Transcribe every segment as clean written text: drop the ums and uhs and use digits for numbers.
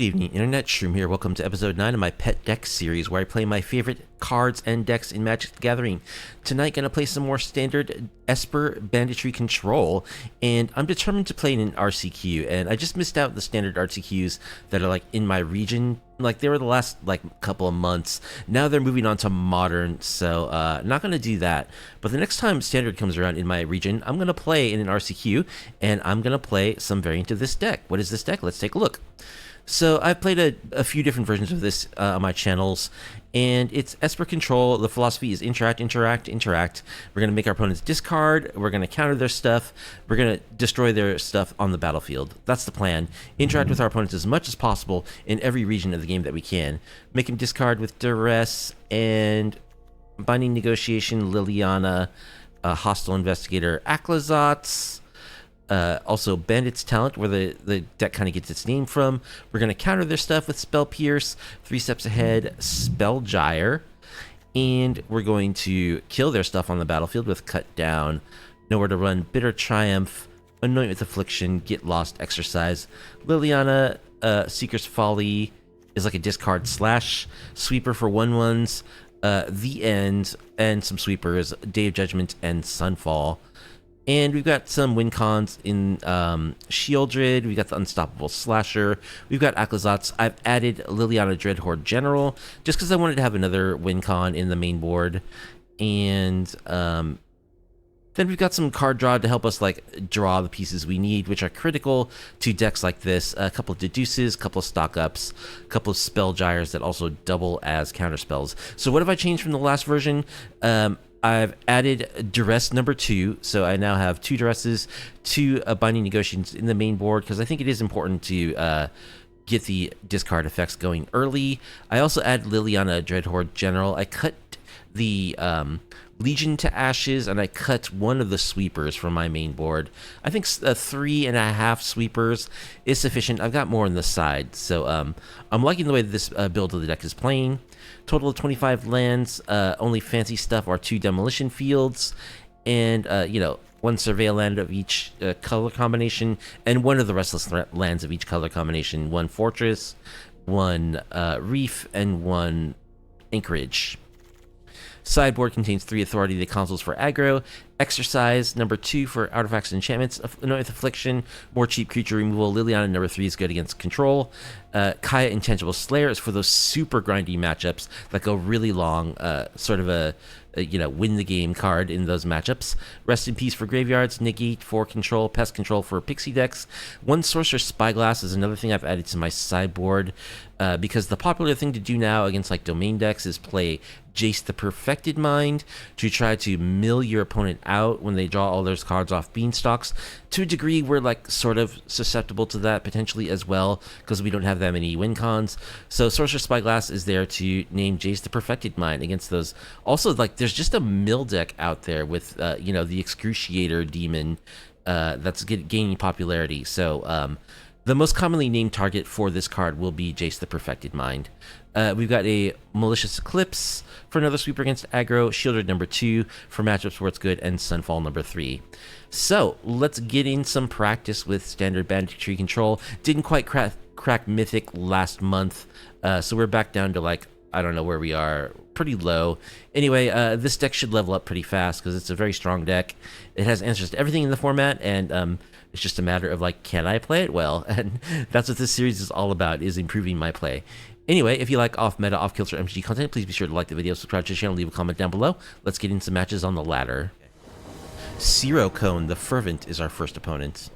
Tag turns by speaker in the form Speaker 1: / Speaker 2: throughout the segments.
Speaker 1: Good evening, Internet. Shroom here. Welcome to episode 9 of my Pet Deck series, where I play my favorite cards and decks in Magic the Gathering. Tonight, gonna play some more standard Esper Banditry Control, and I'm determined to play in an RCQ, and I just missed out the standard RCQs that are like in my region. Like they were the last couple of months. Now they're moving on to modern, so not gonna do that. But the next time standard comes around in my region, I'm gonna play in an RCQ, and I'm gonna play some variant of this deck. What is this deck? Let's take a look. So I've played a few different versions of this on my channels, and it's Esper Control. The philosophy is interact, interact, interact. We're going to make our opponents discard, we're going to counter their stuff, we're going to destroy their stuff on the battlefield. That's the plan. Interact with our opponents as much as possible in every region of the game that we can. Make them discard with Duress and Binding Negotiation, Liliana, Hostile Investigator, Aclazotz. Also Bandit's Talent, where the deck kind of gets its name from. We're going to counter their stuff with Spell Pierce, 3 steps ahead, Spell Gyre, and we're going to kill their stuff on the battlefield with Cut Down, Nowhere to Run, Bitter Triumph, Anoint with Affliction, Get Lost, Exercise. Liliana, Seeker's Folly is like a discard slash sweeper for 1/1s, The End, and some sweepers, Day of Judgment and Sunfall. And we've got some Wincons in Sheoldred. We've got the Unstoppable Slasher. We've got Aclazotz. I've added Liliana Dreadhorde General just because I wanted to have another Wincon in the main board. And then we've got some card draw to help us draw the pieces we need, which are critical to decks like this. A couple of Deduces, a couple of Stock Ups, a couple of Spell Gyres that also double as counter spells. So what have I changed from the last version? I've added Duress number 2, so I now have 2 Duresses, 2 Binding Negotiations in the main board, because I think it is important to get the discard effects going early. I also add Liliana Dreadhorde General. I cut the Legion to Ashes, and I cut one of the sweepers from my main board. I think 3.5 sweepers is sufficient. I've got more on the side, so I'm liking the way that this build of the deck is playing. Total of 25 lands. Only fancy stuff are 2 demolition fields, and 1 surveil land of each color combination, and 1 of the restless lands of each color combination. 1 fortress, 1 reef, and 1 anchorage. Sideboard contains 3 authority the consoles for aggro, exercise number 2 for artifacts and enchantments, Anoint with Affliction, more cheap creature removal. Liliana number 3 is good against control. Kaya Intangible Slayer is for those super grindy matchups that go really long, sort of a win the game card in those matchups. Rest in Peace for graveyards, Negate for control, Pest Control for pixie decks. 1 Sorcerous Spyglass is another thing I've added to my sideboard, because the popular thing to do now against domain decks is play Jace the Perfected Mind to try to mill your opponent out when they draw all their cards off beanstalks. To a degree, we're sort of susceptible to that potentially as well, because we don't have that many Wincons. So Sorcerous Spyglass is there to name Jace the Perfected Mind against those. Also, there's just a mill deck out there with the Excruciator Demon that's gaining popularity. So the most commonly named target for this card will be Jace the Perfected Mind. We've got a Malicious Eclipse for another sweeper against aggro, Sheoldred number 2 for matchups where it's good, and Sunfall number 3. So let's get in some practice with standard Banditry Control. Didn't quite crack Mythic last month, so we're back down to I don't know where we are, pretty low. Anyway, this deck should level up pretty fast because it's a very strong deck. It has answers to everything in the format, and it's just a matter of can I play it well? And that's what this series is all about, is improving my play. Anyway, if you like off-meta, off-kilter MTG content, please be sure to like the video, subscribe to the channel, leave a comment down below. Let's get into some matches on the ladder. Zero Cone, the Fervent, is our first opponent.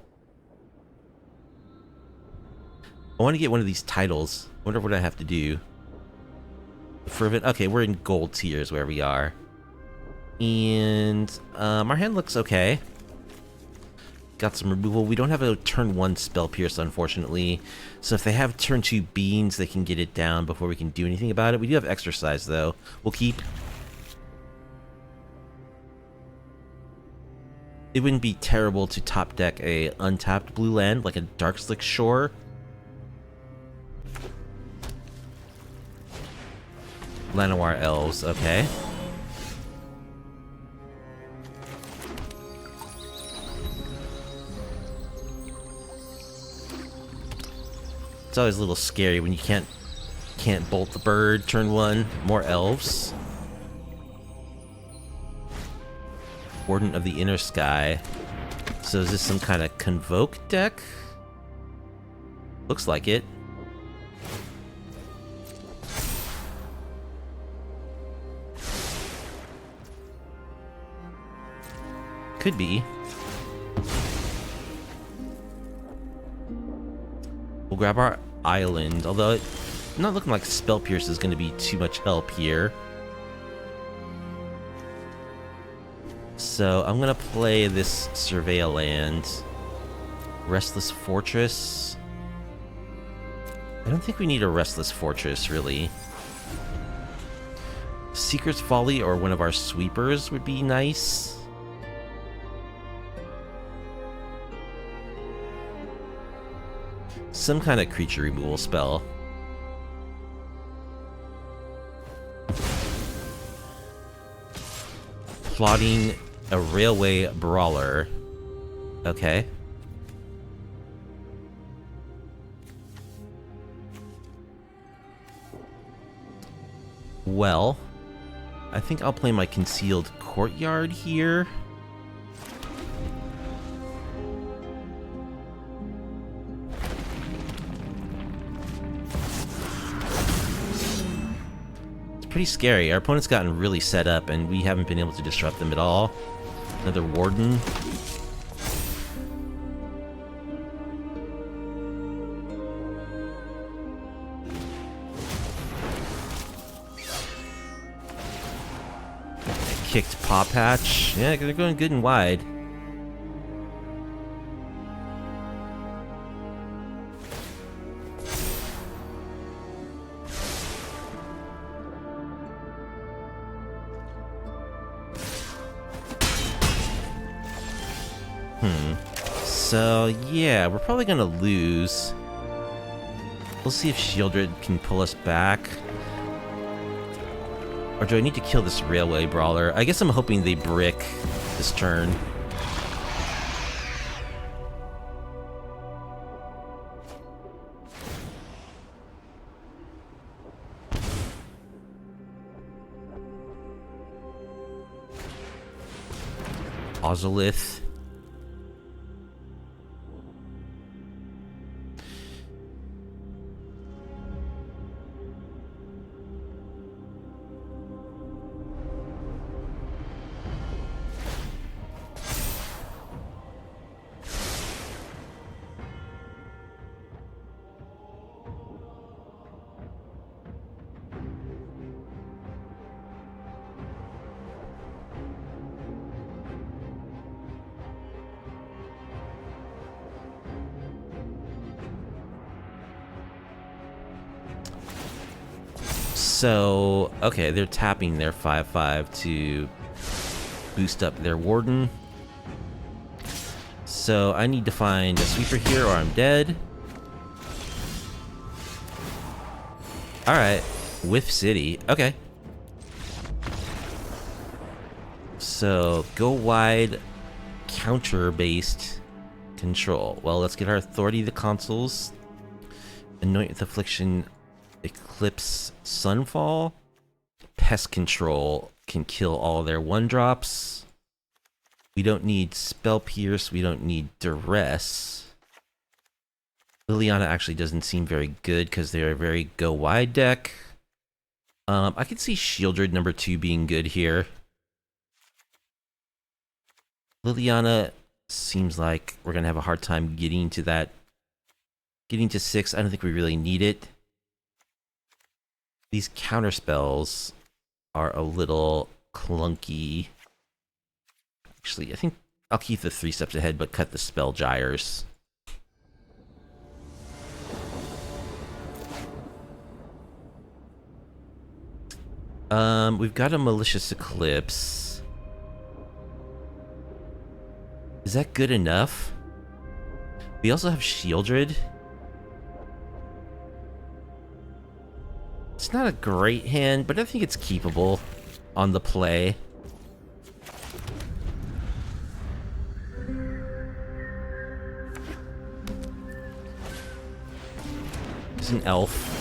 Speaker 1: I want to get one of these titles. I wonder what I have to do. The Fervent. Okay, we're in gold tiers where we are. And our hand looks okay. Got some removal. We don't have a turn 1 Spell Pierce, unfortunately. So if they have turn 2 Beans, they can get it down before we can do anything about it. We do have Exercise, though. We'll keep. It wouldn't be terrible to top deck a untapped blue land, like a Darkslick Shore. Llanowar Elves, okay. It's always a little scary when you can't bolt the bird turn 1. More elves. Warden of the Inner Sky. So is this some kind of Convoke deck? Looks like it. Could be. We'll grab our island, although it's not looking like Spell Pierce is going to be too much help here. So I'm going to play this Surveil land. Restless Fortress. I don't think we need a Restless Fortress, really. Secret's Folly or one of our sweepers would be nice. Some kind of creature removal spell. Plotting a railway brawler. Okay. Well, I think I'll play my Concealed Courtyard here. Pretty scary. Our opponent's gotten really set up and we haven't been able to disrupt them at all. Another Warden. Kicked Paw Patch. Yeah, they're going good and wide. So, yeah, we're probably gonna lose. We'll see if Shieldred can pull us back. Or do I need to kill this railway brawler? I guess I'm hoping they brick this turn. Ozolith. So, okay, they're tapping their 5/5 to boost up their Warden. So I need to find a sweeper here or I'm dead. Alright, Whiff City. Okay. So, go wide, counter-based control. Well, let's get our Authority to the consoles. Anoint with Affliction, Eclipse, Sunfall. Pest Control can kill all their 1-drops. We don't need Spell Pierce, we don't need Duress. Liliana actually doesn't seem very good because they're a very go-wide deck. I could see Shieldred number 2 being good here. Liliana seems like we're gonna have a hard time getting to that. Getting to 6, I don't think we really need it. These counter spells are a little clunky. Actually, I think I'll keep the 3 steps ahead, but cut the spell gyres. We've got a Malicious Eclipse. Is that good enough? We also have Shieldred. It's not a great hand, but I think it's keepable on the play. an elf.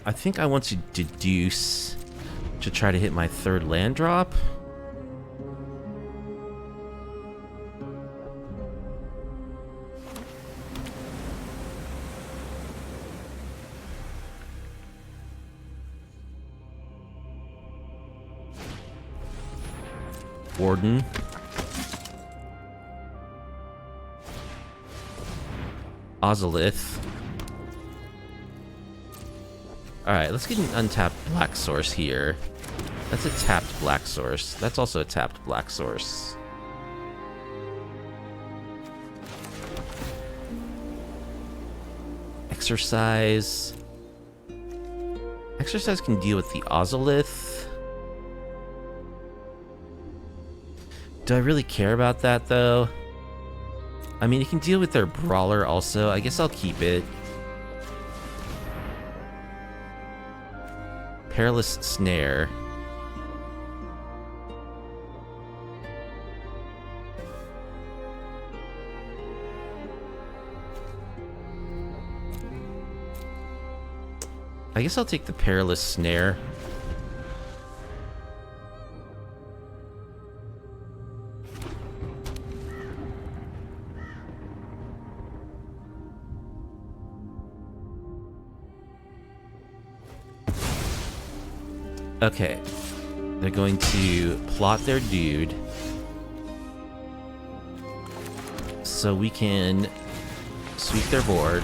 Speaker 1: I think I want to deduce to try to hit my third land drop. Warden. Ozolith. Alright, let's get an untapped black source here. That's a tapped black source. That's also a tapped black source. Exercise. Exercise can deal with the Ozolith. Do I really care about that, though? I mean, it can deal with their Brawler also. I guess I'll keep it. Perilous Snare. I guess I'll take the Perilous Snare. Okay, they're going to plot their dude so we can sweep their board.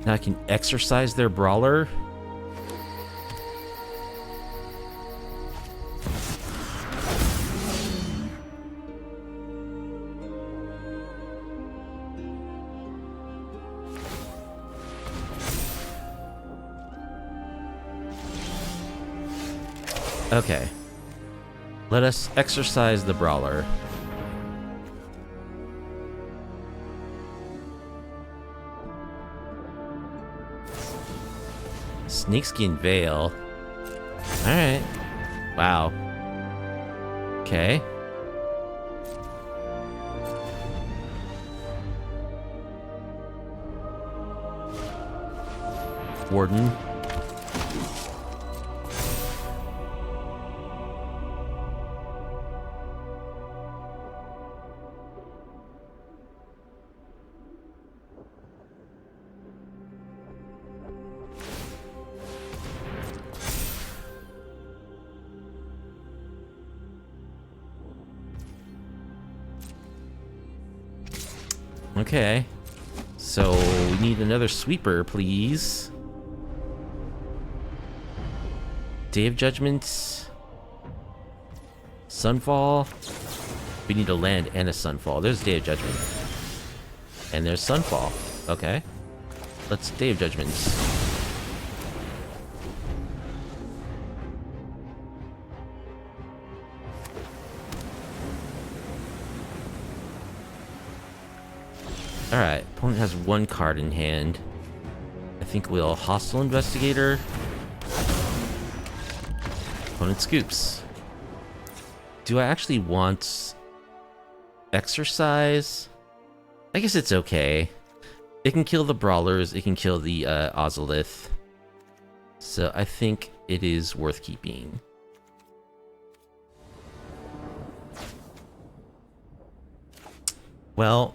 Speaker 1: Now I can exercise their Brawler. Okay. Let us exercise the Brawler. Snakeskin Veil. Alright. Wow. Okay. Warden. Okay, so we need another sweeper, please. Day of Judgment. Sunfall. We need a land and a Sunfall. There's Day of Judgment. And there's Sunfall. Okay. Let's Day of Judgment. Alright, opponent has one card in hand. I think we'll Hostile Investigator. Opponent scoops. Do I actually want Exercise? I guess it's okay. It can kill the Brawlers, it can kill the Ozolith. So I think it is worth keeping. Well,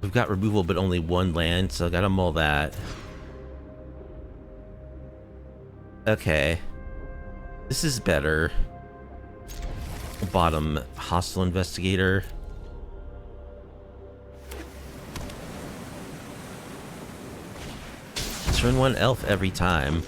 Speaker 1: we've got removal, but only one land, so I gotta mull that. Okay. This is better. Bottom, Hostile Investigator. Turn one elf every time.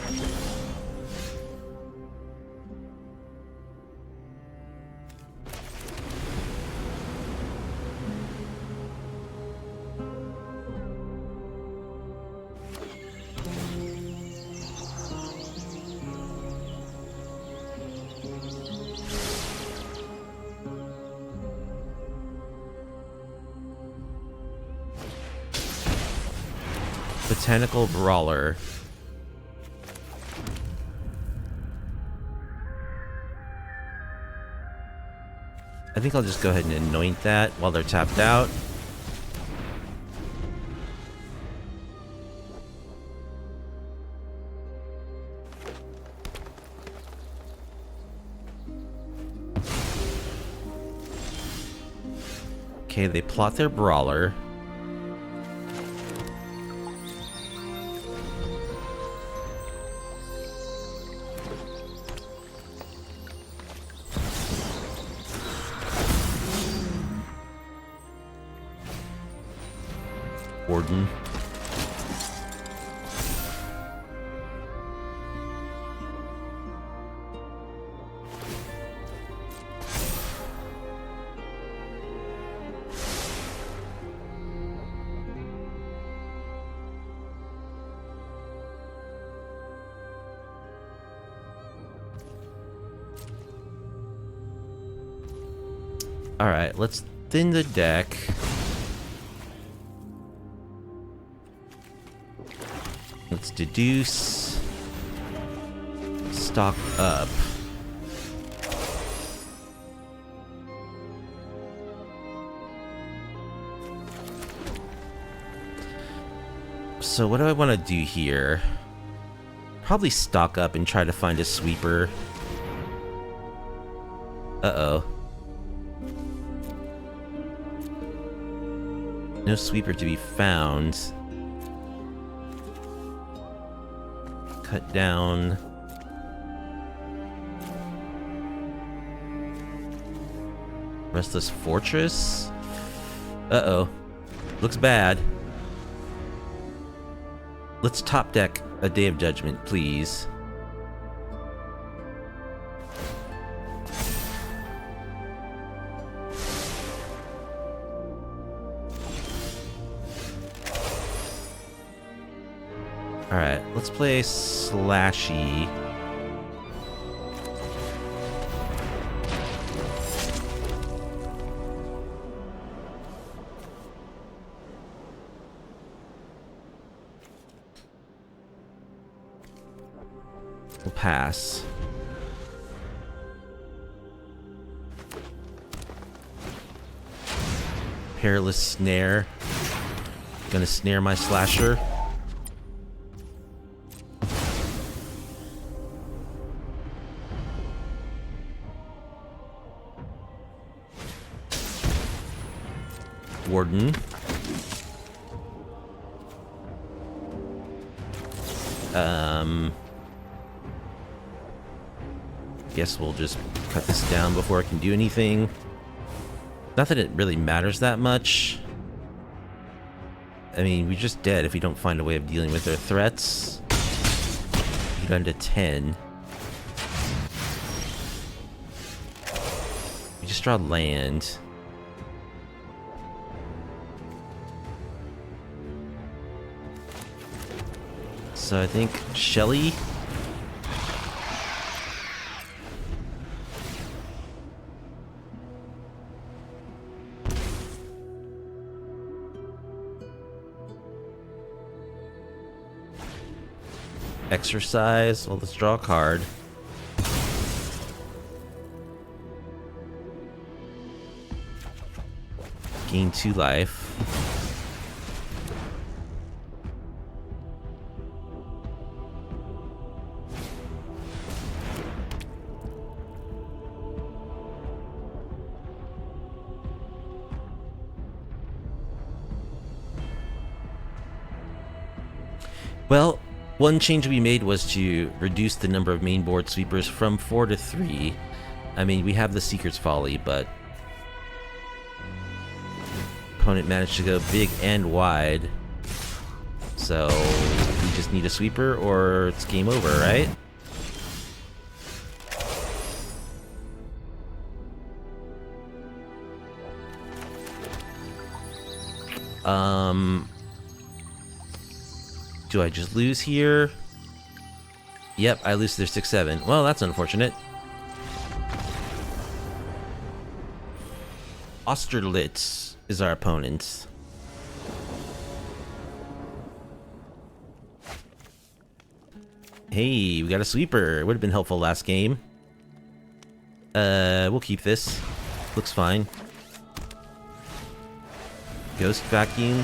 Speaker 1: Botanical Brawler. I think I'll just go ahead and anoint that while they're tapped out. Okay, they plot their brawler. Warden. Alright, let's thin the deck. Let's deduce. Stock up. So what do I want to do here? Probably stock up and try to find a sweeper. Uh-oh. No sweeper to be found. Cut down. Restless Fortress? Uh-oh. Looks bad. Let's top deck a Day of Judgment, please. Alright, let's play Slashy. We'll pass. Perilous Snare. Gonna snare my slasher. Warden. Guess we'll just cut this down before I can do anything. Not that it really matters that much. I mean, we're just dead if we don't find a way of dealing with their threats. We're down to 10. We just draw land. So I think Shelly. Exercise. Well, let's draw a card. Gain 2 life. Well, one change we made was to reduce the number of main board sweepers from 4 to 3. I mean, we have the Seeker's Folly, but opponent managed to go big and wide. So we just need a sweeper or it's game over, right? Do I just lose here? Yep, I lose to their 6-7. Well, that's unfortunate. Austerlitz is our opponent. Hey, we got a sweeper. Would have been helpful last game. We'll keep this. Looks fine. Ghost Vacuum.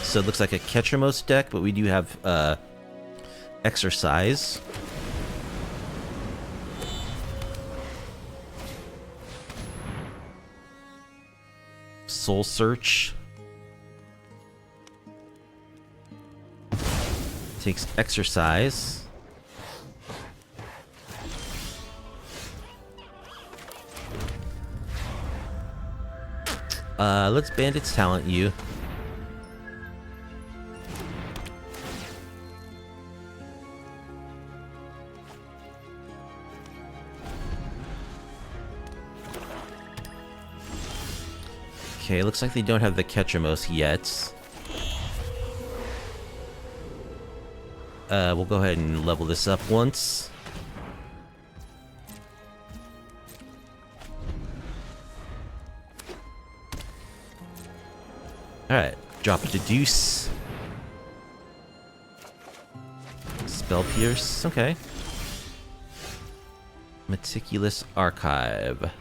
Speaker 1: So it looks like a Ketramose deck, but we do have Exercise. Soul Search. Takes Exercise. Let's Bandit's Talent you. Okay, looks like they don't have the Ketramose yet. We'll go ahead and level this up once. Alright, drop it to Deuce. Spell Pierce, okay. Meticulous Archive.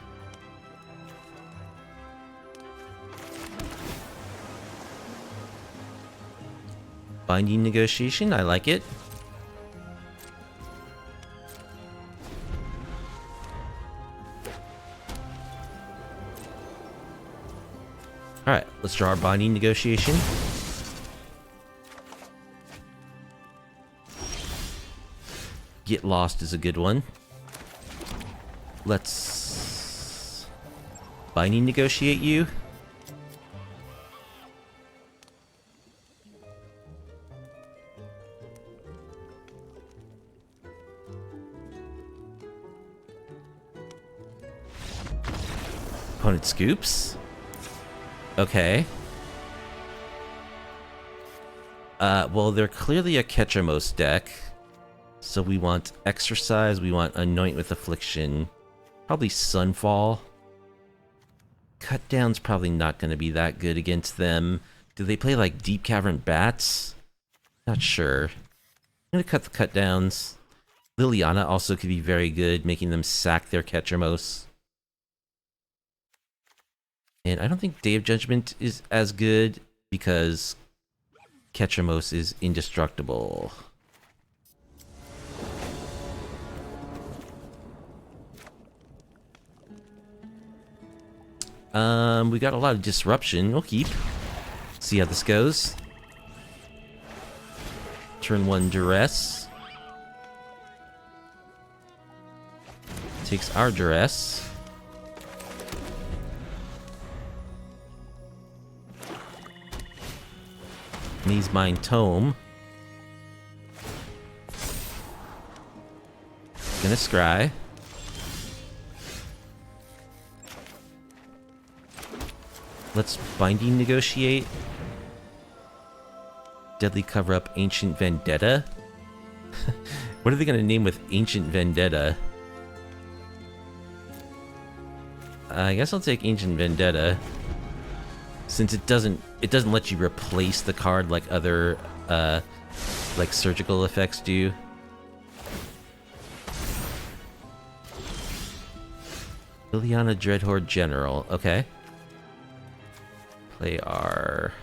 Speaker 1: Binding Negotiation, I like it. Alright, let's draw our Binding Negotiation. Get Lost is a good one. Let's Binding Negotiate you. Opponent scoops. Okay. Well, they're clearly a Ketramose deck. So we want Exercise, we want Anoint with Affliction. Probably Sunfall. Cut Down's probably not going to be that good against them. Do they play like Deep Cavern Bats? Not sure. I'm going to cut the Cut Downs. Liliana also could be very good, making them sack their Ketramose. And I don't think Day of Judgment is as good because Ketramose is indestructible. We got a lot of disruption. We'll keep. See how this goes. Turn 1 Duress. Takes our Duress. Maze Mind Tome. Gonna scry. Let's Binding Negotiate. Deadly Cover Up Ancient Vendetta. What are they gonna name with Ancient Vendetta? I guess I'll take Ancient Vendetta. Since it doesn't let you replace the card like other like surgical effects do. Liliana Dreadhorde General, okay. Play our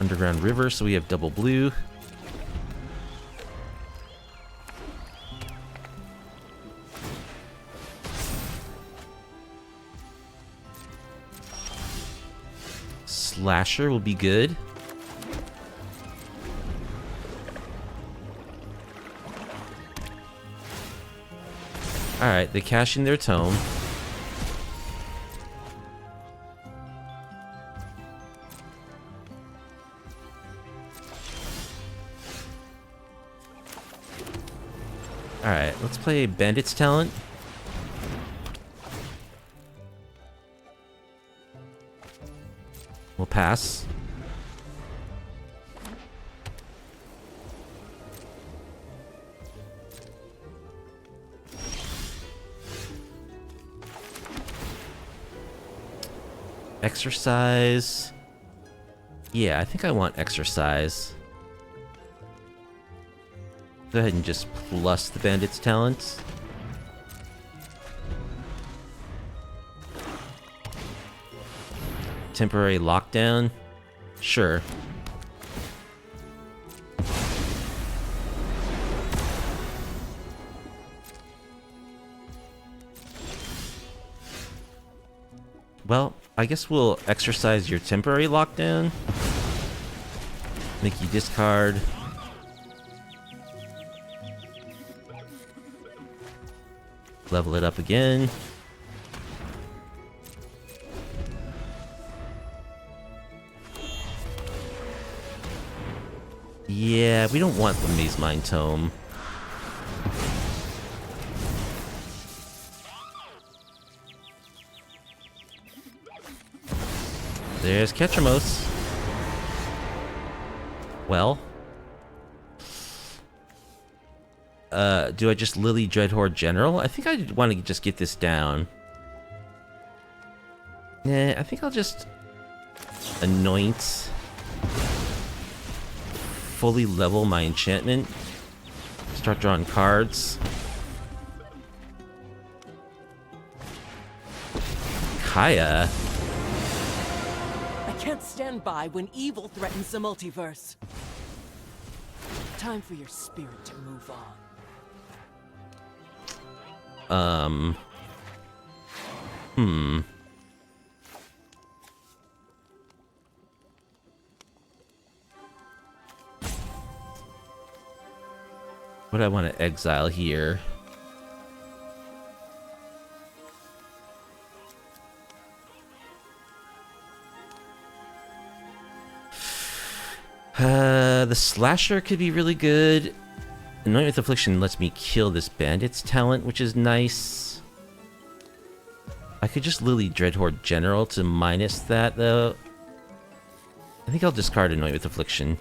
Speaker 1: Underground River, so we have double blue. Slasher will be good. Alright, they cash in their tome. Alright, let's play Bandit's Talent. We'll pass. Exercise. Yeah, I think I want Exercise. Go ahead and just plus the Bandit's Talents. temporary lockdown? Sure. Well, I guess we'll exercise your temporary lockdown. Make you discard. Level it up again. Yeah, we don't want the Maze Mine Tome. There's Ketramose. Well. Do I just Lily Dreadhorde General? I think I want to just get this down. Nah, I think I'll just anoint. Fully level my enchantment. Start drawing cards. Kaya.
Speaker 2: I can't stand by when evil threatens the multiverse. Time for your spirit to move on.
Speaker 1: What do I want to exile here? The Slasher could be really good. Anoint with Affliction lets me kill this bandit's talent, which is nice. I could just Lily Dreadhorde General to minus that, though. I think I'll discard Anoint with Affliction.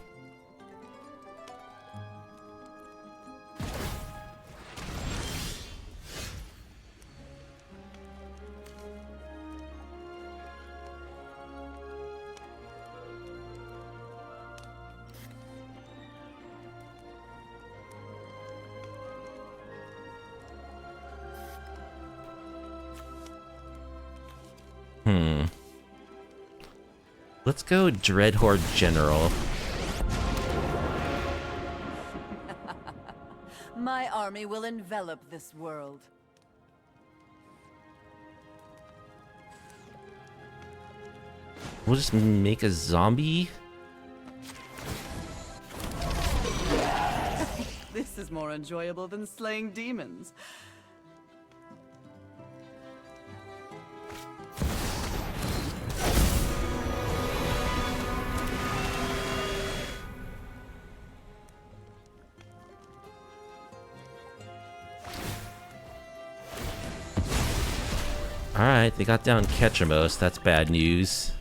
Speaker 1: Let's go Dreadhorde General.
Speaker 2: My army will envelop this world.
Speaker 1: We'll just make a zombie.
Speaker 2: This is more enjoyable than slaying demons.
Speaker 1: Alright, they got down Ketramose. That's bad news.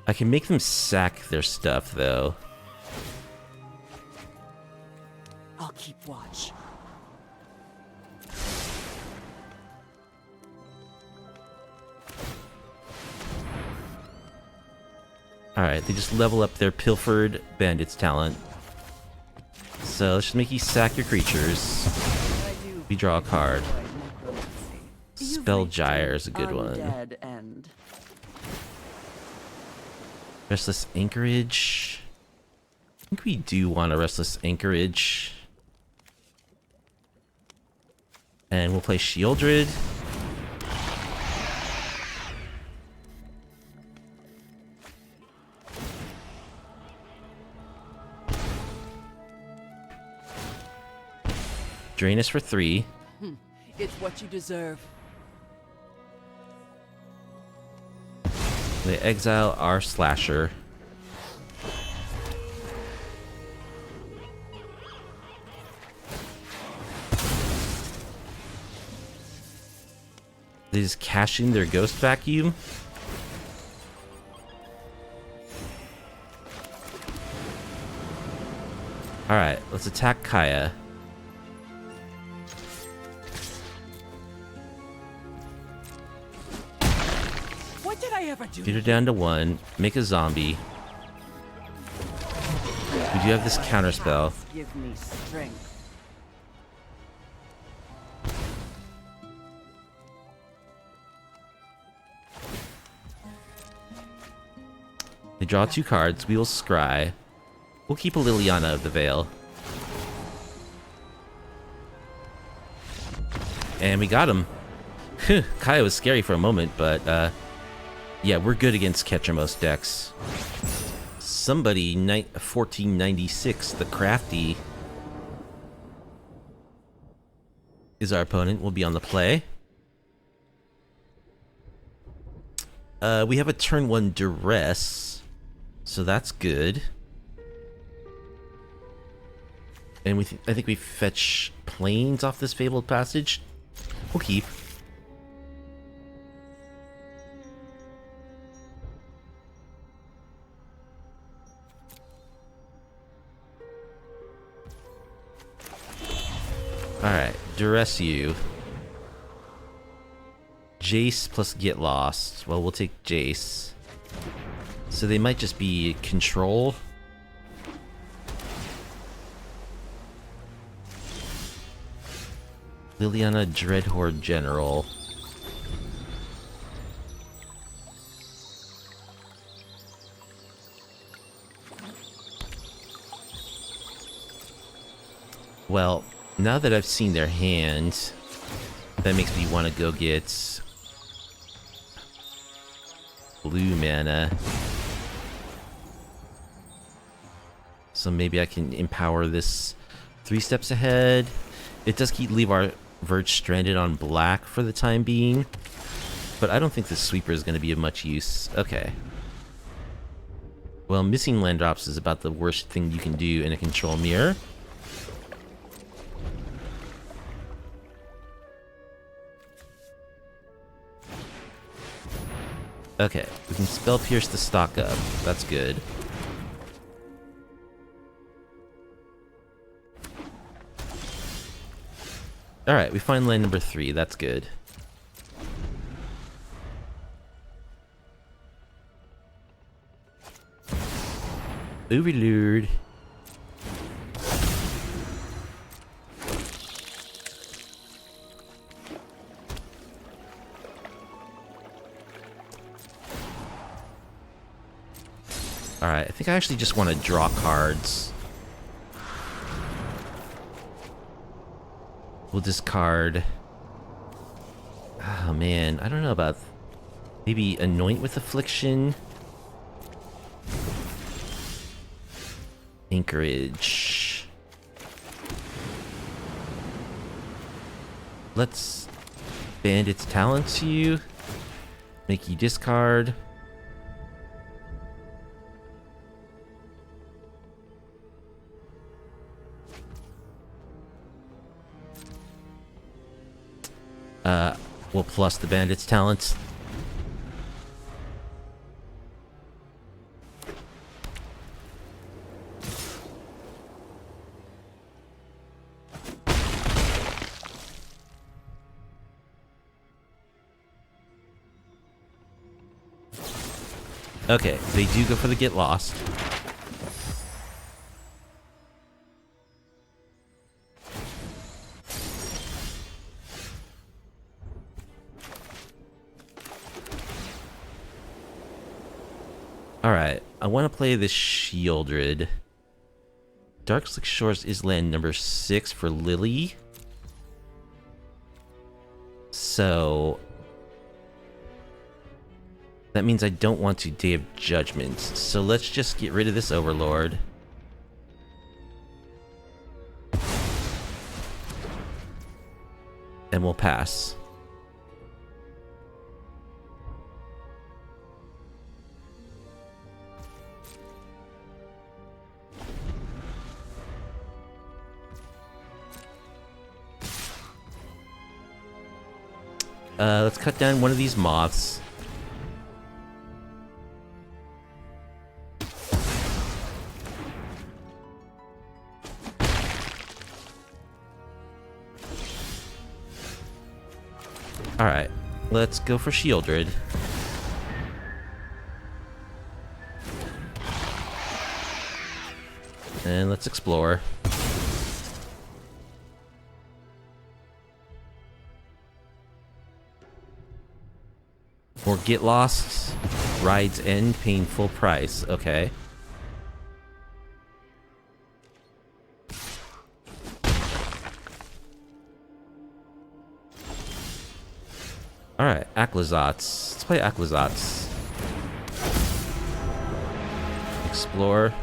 Speaker 1: I can make them sack their stuff, though.
Speaker 2: I'll keep watch.
Speaker 1: Alright, they just level up their pilfered bandit's talent. So let's just make you sack your creatures. We draw a card. Spell Gyre is a good one. Restless Anchorage. I think we do want a Restless Anchorage. And we'll play Shieldred. Drain us for 3.
Speaker 2: It's what you deserve.
Speaker 1: They exile our Slasher. They just cash in their Ghost Vacuum. Alright, let's attack Kaya. Beat her down to 1. Make a zombie. We do have this counterspell.
Speaker 2: Give me strength.
Speaker 1: They draw 2 cards. We will scry. We'll keep a Liliana of the Veil. And we got him. Kaya was scary for a moment, but yeah, we're good against Ketramose decks. Somebody, 1496, the Crafty, is our opponent. We'll be on the play. We have a turn 1 Duress, so that's good. And I think we fetch planes off this Fabled Passage. We'll keep. Alright, Duress you. Jace plus Get Lost. Well, we'll take Jace. So they might just be control. Liliana, Dreadhorde General. Well, now that I've seen their hand, that makes me want to go get blue mana. So maybe I can empower this 3 steps ahead. It does leave our Verge stranded on black for the time being, but I don't think this sweeper is going to be of much use. Okay. Well, missing land drops is about the worst thing you can do in a control mirror. Okay, we can spell pierce the stock up. That's good. Alright, we find land number 3. That's good. Overlord. Alright, I think I actually just want to draw cards. We'll discard... Oh man, I don't know about... Maybe Anoint with Affliction? Anchorage. Let's Bandit's Talent to you. Make you discard. We'll plus the Bandit's Talents. Okay, they do go for the Get Lost. Alright, I want to play this Sheoldred. Darkslick Shores is land number 6 for Lily. So... that means I don't want to Day of Judgment. So let's just get rid of this Overlord. And we'll pass. Let's cut down one of these moths. Alright, let's go for Sheoldred. And let's explore. Or Get Lost. Ride's End, painful price. Okay. Alright, Aclazotz. Let's play Aclazotz. Explore.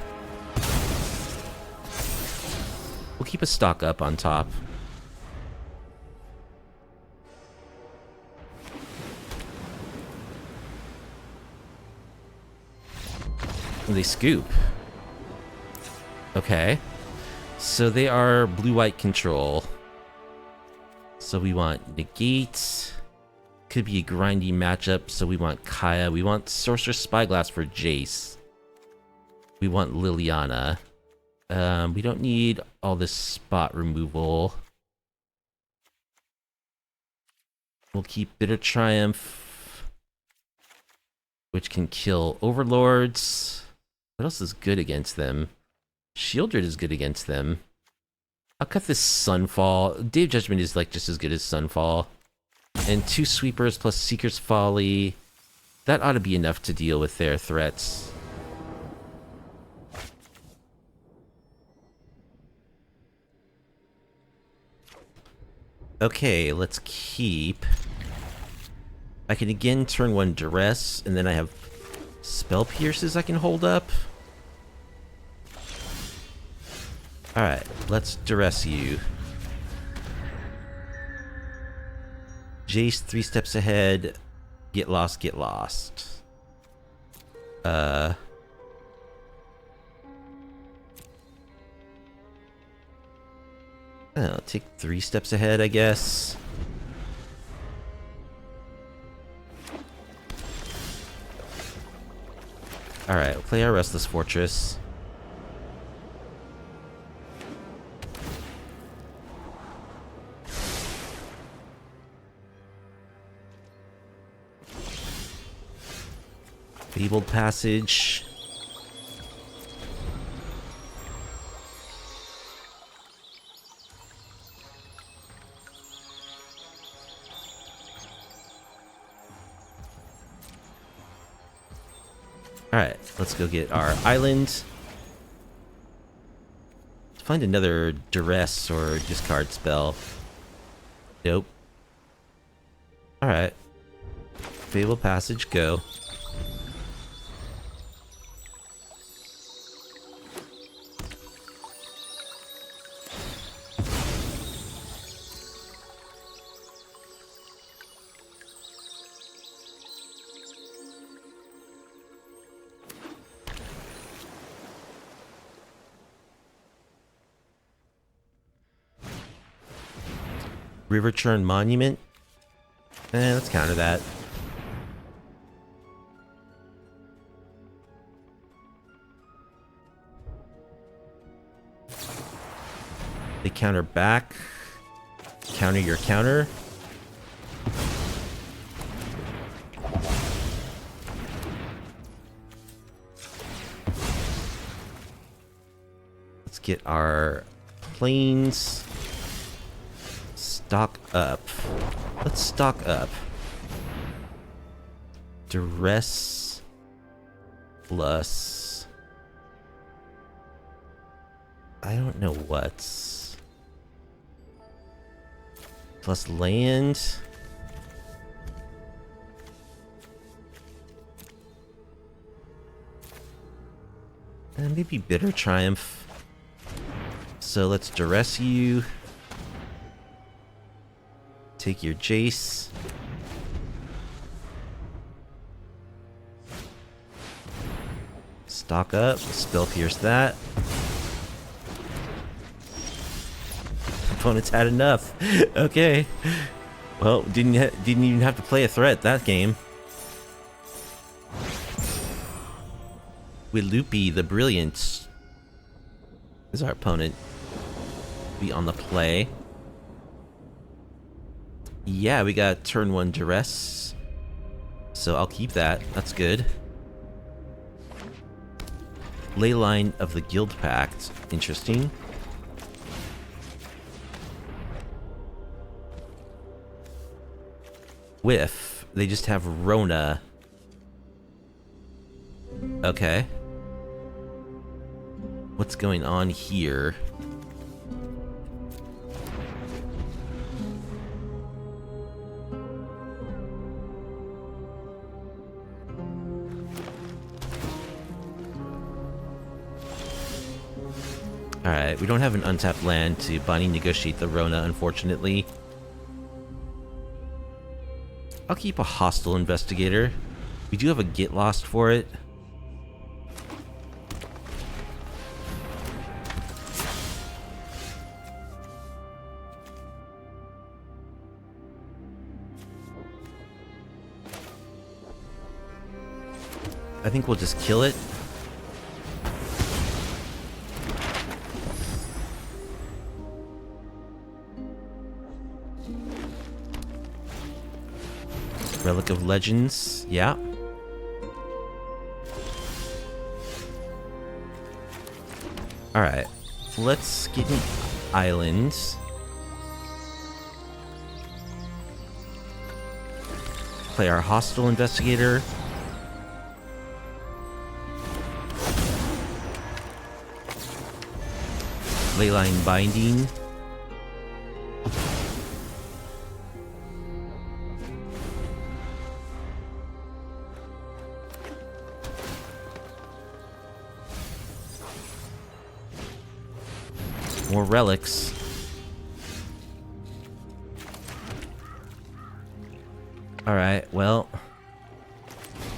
Speaker 1: We'll keep a stock up on top. And they scoop. Okay. So they are blue-white control. So we want negate. Could be a grindy matchup, so we want Kaya. We want Sorcerous Spyglass for Jace. We want Liliana. We don't need all this spot removal. We'll keep Bitter Triumph, which can kill Overlords. What else is good against them? Shieldred is good against them. I'll cut this Sunfall. Day of Judgment is like just as good as Sunfall. And 2 sweepers plus Seeker's Folly. That ought to be enough to deal with their threats. Okay, let's keep. I can again turn 1 Duress, and then I have Spell Pierces I can hold up. Alright, let's Duress you. Jace 3 steps ahead. Get lost, get lost. I don't know, take 3 steps ahead, I guess. Alright, we'll play our Restless Fortress. Fabled Passage. Alright, let's go get our island. Let's find another Duress or discard spell. Nope. Alright. Fabled Passage, go. River Churn Monument. Let's counter that. They counter back. Counter your counter. Let's get our planes. Stock up. Let's stock up. Duress plus... I don't know what's... Plus land. And maybe Bitter Triumph. So let's Duress you. Take your Jace. Stock up. Spell Pierce that. Opponents had enough. Okay. Well, didn't even have to play a threat that game. Wilupi the Brilliant is our opponent. Be on the play. Yeah, we got turn 1 Duress. So I'll keep that. That's good. Leyline of the Guild Pact. Interesting. Whiff. They just have Rona. Okay. What's going on here? Alright, we don't have an untapped land to binding negotiate the Rona, unfortunately. I'll keep a hostile investigator. We do have a get lost for it. I think we'll just kill it. Relic of Legends, yeah. Alright, let's get an island. Play our hostile investigator. Leyline Binding. More relics. Alright, well,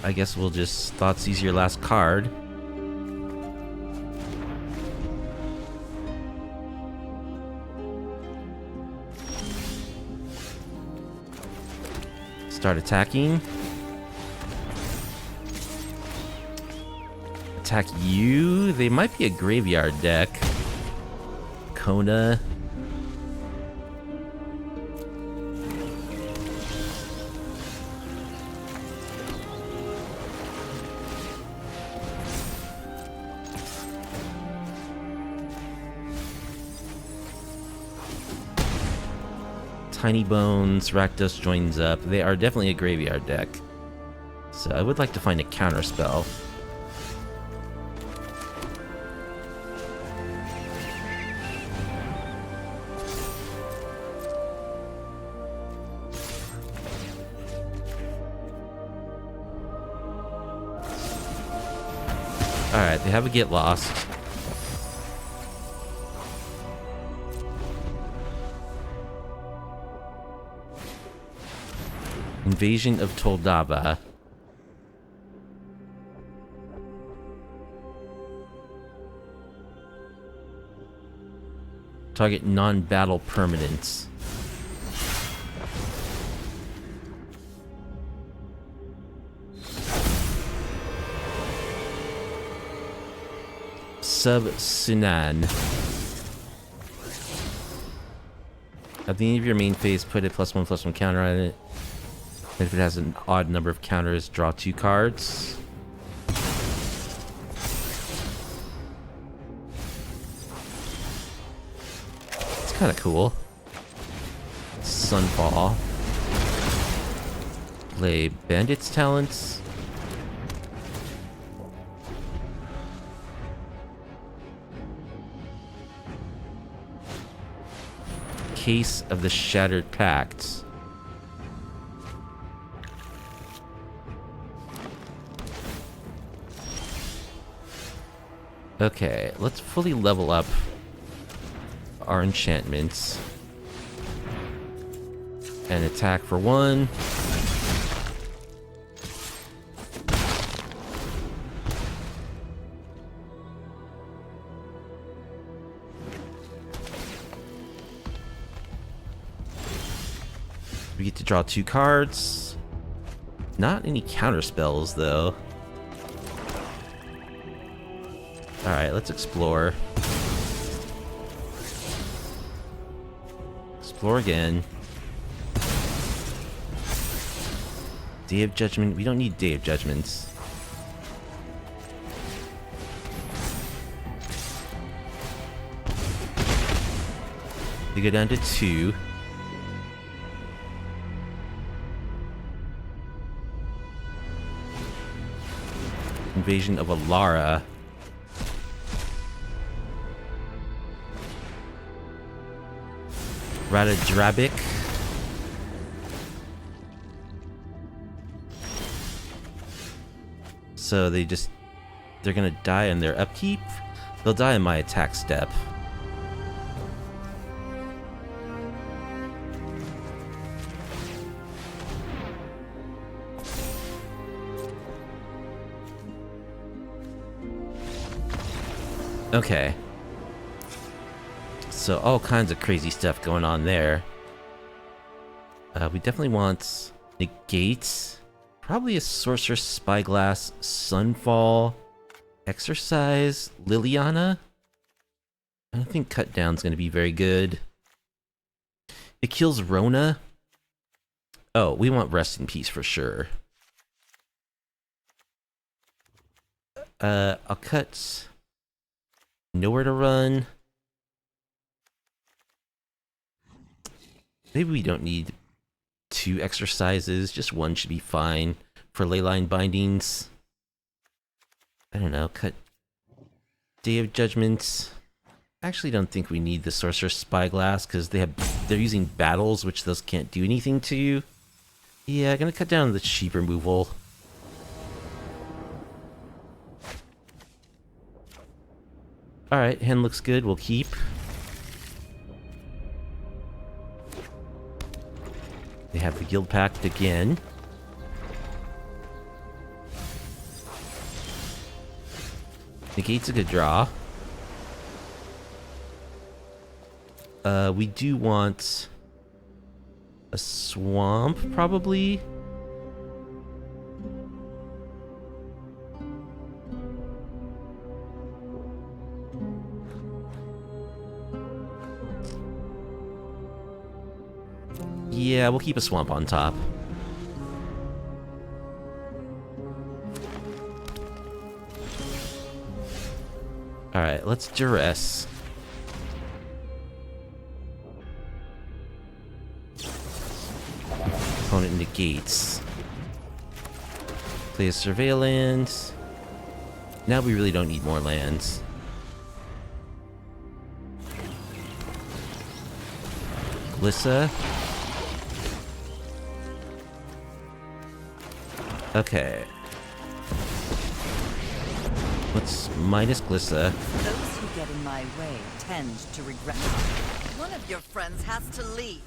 Speaker 1: I guess we'll just Thoughtseize your last card. Start attacking. Attack you. They might be a graveyard deck. Kona. Tiny Bones, Rakdos joins up. They are definitely a graveyard deck. So I would like to find a counter spell. Alright, they have a Get Lost. Invasion of Toldava. Target non-battle permanents. Sub-Sunan. At the end of your main phase, put a +1/+1 counter on it. And if it has an odd number of counters, draw 2 cards. It's kind of cool. Sunfall. Play Bandit's Talents. Case of the Shattered Pact. Okay, let's fully level up our enchantments. And attack for 1. We get to draw 2 cards. Not any counter spells, though. Alright, let's explore. Explore again. Day of Judgment. We don't need Day of Judgments. We go down to 2. Invasion of Alara. Radadrabic. So they're gonna die in their upkeep. They'll die in my attack step. Okay. So all kinds of crazy stuff going on there. We definitely want negates. Probably a Sorcerous Spyglass, Sunfall, Exercise, Liliana. I don't think Cut Down's going to be very good. It kills Rona. Oh, we want Rest in Peace for sure. I'll cut Nowhere to Run. Maybe we don't need 2 exercises, just 1 should be fine for Leyline Bindings. I don't know, cut Day of Judgment. I actually don't think we need the Sorcerous Spyglass because they're using battles, which those can't do anything to you. Yeah, I'm gonna cut down the sheep removal. Alright, hand looks good, we'll keep. They have the Guild Pact again. Negate's a good draw. We do want a swamp, probably. Yeah, we'll keep a swamp on top. Alright, let's Duress. Opponent negates. Play a Surveillance. Now we really don't need more lands. Glissa. Okay. Let's minus Glissa.
Speaker 3: Those who get in my way tend to regret. One of your friends has to leave.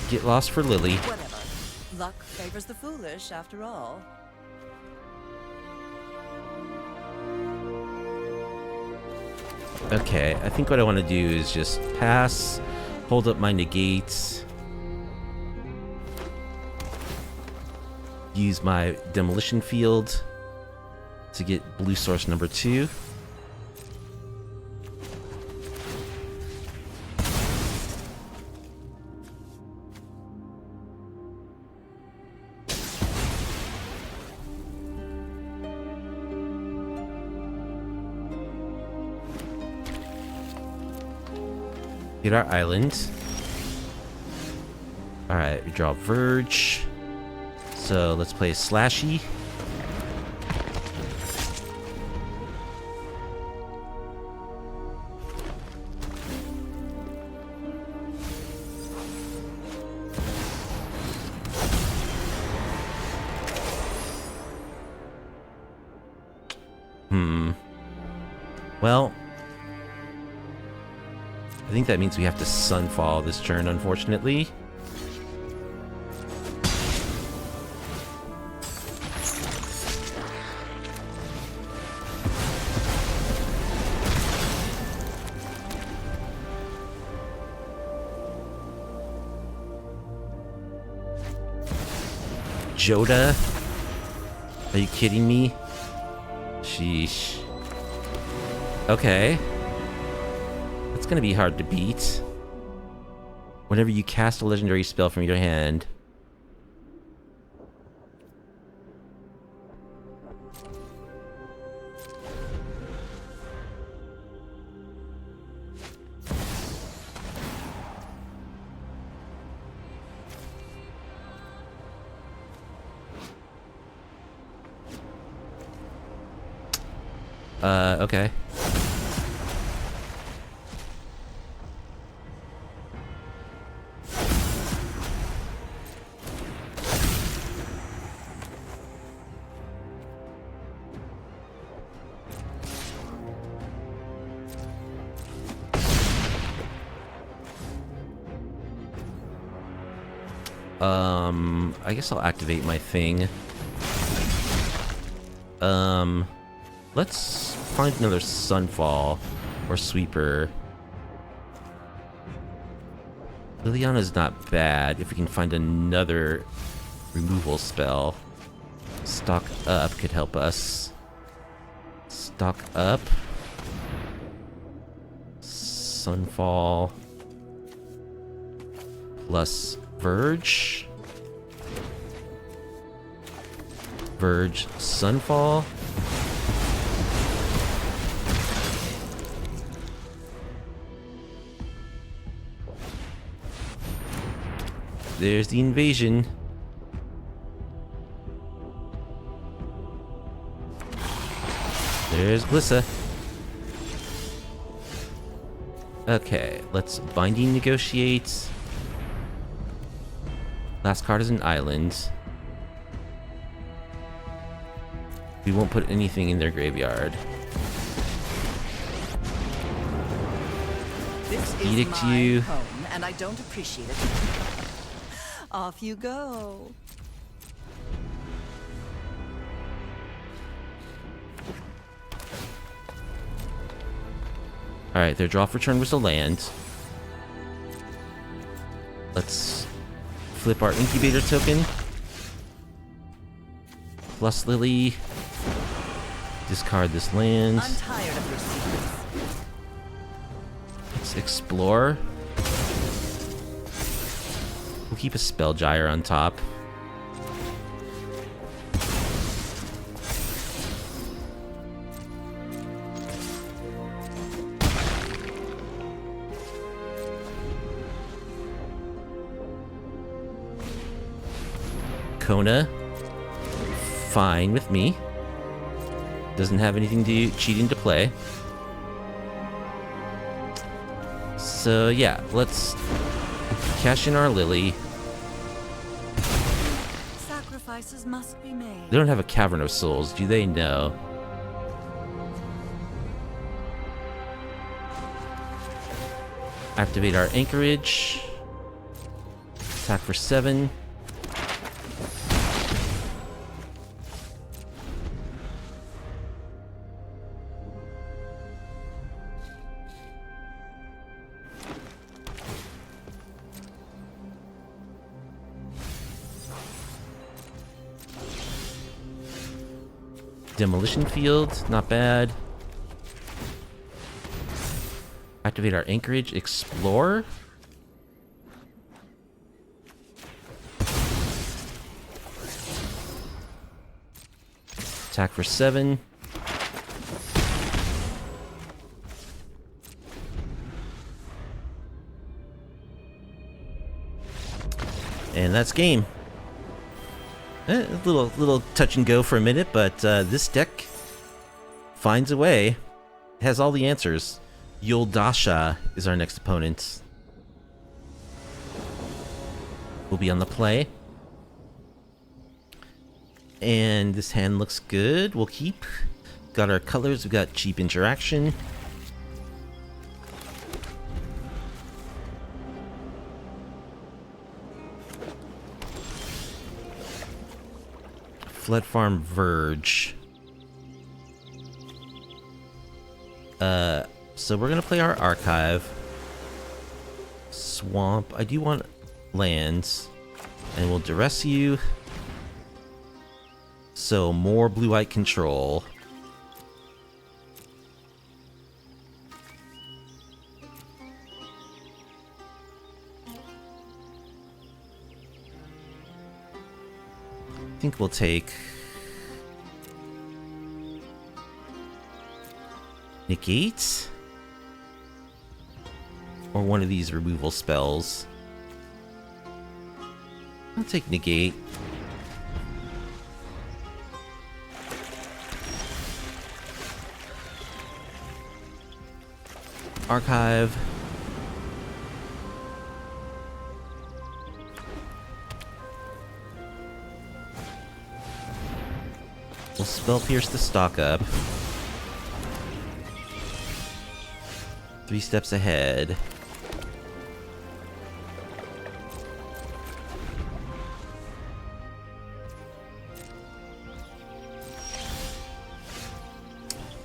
Speaker 1: Get lost for Lily.
Speaker 3: Whatever. Luck favors the foolish, after all.
Speaker 1: Okay, I think what I want to do is just pass, hold up my negates, use my demolition field to get blue source number 2. Get our island. Alright, we draw Verge. So let's play Slashy. Well, I think that means we have to Sunfall this turn, unfortunately. Joda? Are you kidding me? Sheesh. Okay. That's gonna be hard to beat. Whenever you cast a legendary spell from your hand. Okay. I guess I'll activate my thing. Let's find another Sunfall or Sweeper. Liliana's not bad if we can find another removal spell. Stock Up could help us. Stock Up. Sunfall. Plus Verge. Verge, Sunfall. There's the invasion. There's Glissa. Okay, let's Binding Negotiate. Last card is an island. We won't put anything in their graveyard.
Speaker 3: This is
Speaker 1: Edict
Speaker 3: my
Speaker 1: you.
Speaker 3: home, and I don't appreciate it. Off you go.
Speaker 1: Alright, their draw for turn was a land. Let's flip our Incubator token. Plus Lily. Discard this land.
Speaker 3: I'm tired of your secrets.
Speaker 1: Let's explore. We'll keep a Spell Gyre on top. Kona. Fine with me. Doesn't have anything to cheating to play. So yeah, let's cash in our Lily.
Speaker 3: Sacrifices must be made.
Speaker 1: They don't have a Cavern of Souls, do they? No. Activate our Anchorage. Attack for 7. Demolition Field, not bad. Activate our Anchorage, Explore. Attack for 7. And that's game. A little touch and go for a minute, but this deck finds a way. It has all the answers. Yoldasha is our next opponent. We'll be on the play. And this hand looks good. We'll keep. Got our colors. We've got cheap interaction. Flood Farm Verge. So we're gonna play our Archive. Swamp. I do want lands. And we'll Duress you. So more blue-white control. I think we'll take Negate or one of these removal spells. I'll take Negate. Archive. We'll spell pierce the stock up. 3 steps ahead.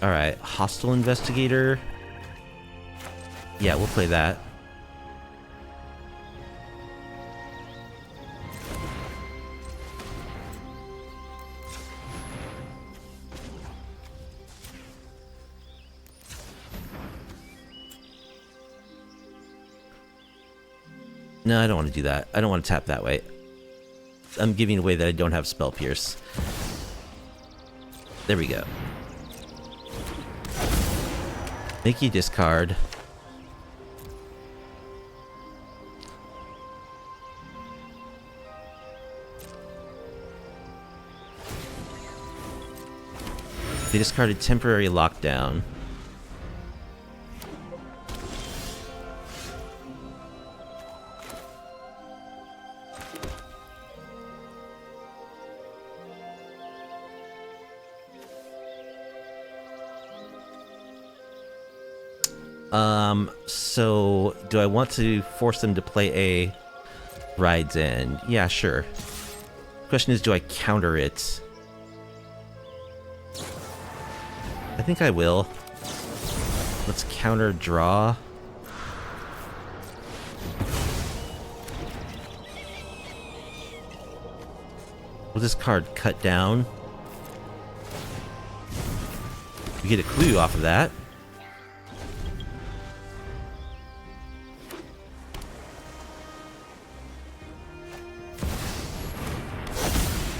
Speaker 1: Alright, hostile investigator. Yeah, we'll play that. No, I don't want to do that. I don't want to tap that way. I'm giving away that I don't have Spell Pierce. There we go. Make you discard. They discarded Temporary Lockdown. So do I want to force them to play a Ride's End? Yeah, sure. Question is, do I counter it? I think I will. Let's counter draw. Will this card cut down? We get a clue off of that.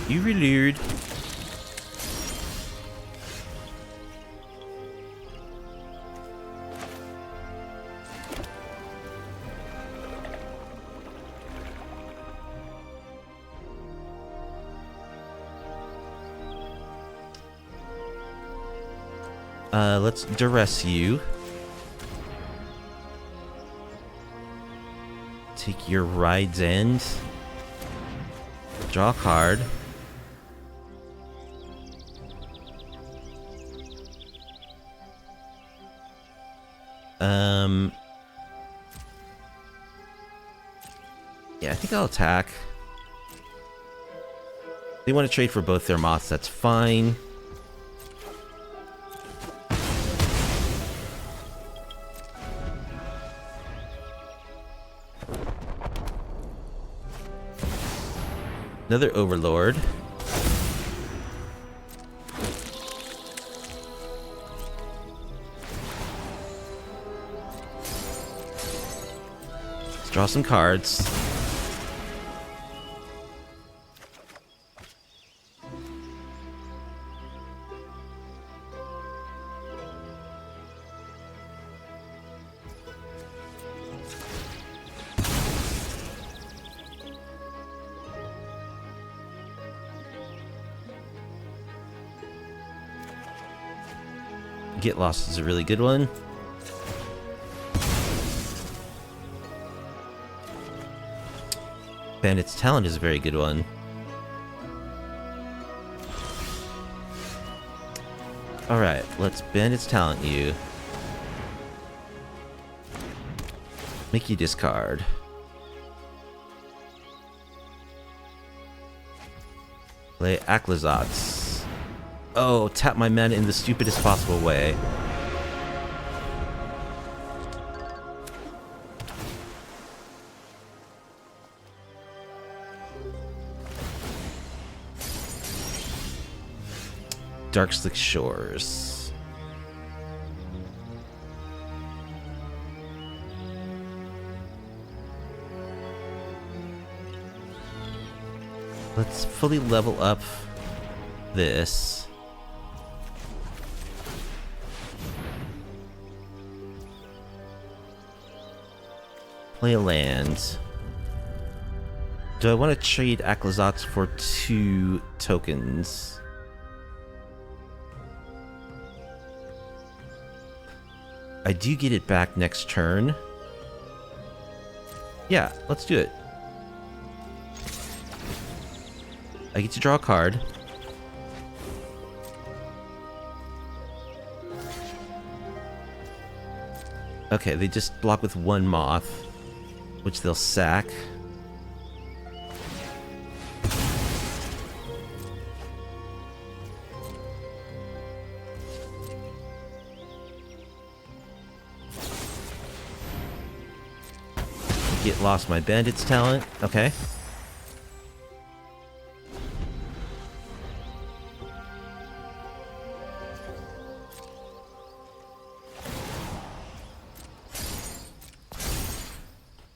Speaker 1: You reload. Let's duress you. Take your Ride's End. Draw a card. Yeah, I think I'll attack. They want to trade for both their moths, that's fine. Another Overlord. Let's draw some cards. Get Lost is a really good one. Bandit's Talent is a very good one. Alright, let's Bandit's Talent you. Make you discard. Play Aclazotz. Oh, tap my mana in the stupidest possible way. Darkslick Shores. Let's fully level up this. Play a land. Do I want to trade Aclazotz for 2 tokens? I do get it back next turn. Yeah, let's do it. I get to draw a card. Okay, they just block with one moth, which they'll sack. Get lost my bandit's talent. Okay.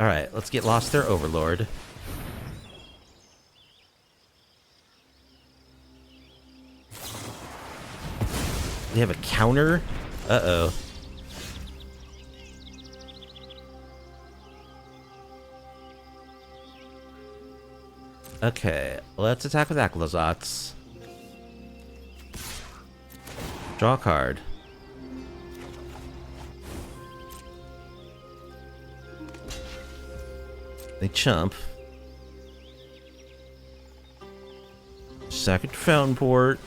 Speaker 1: Alright, let's get lost their overlord. They have a counter? Uh-oh. Okay, let's attack with Akhlazats. Draw a card. They chump. Sack it to Fountain Port.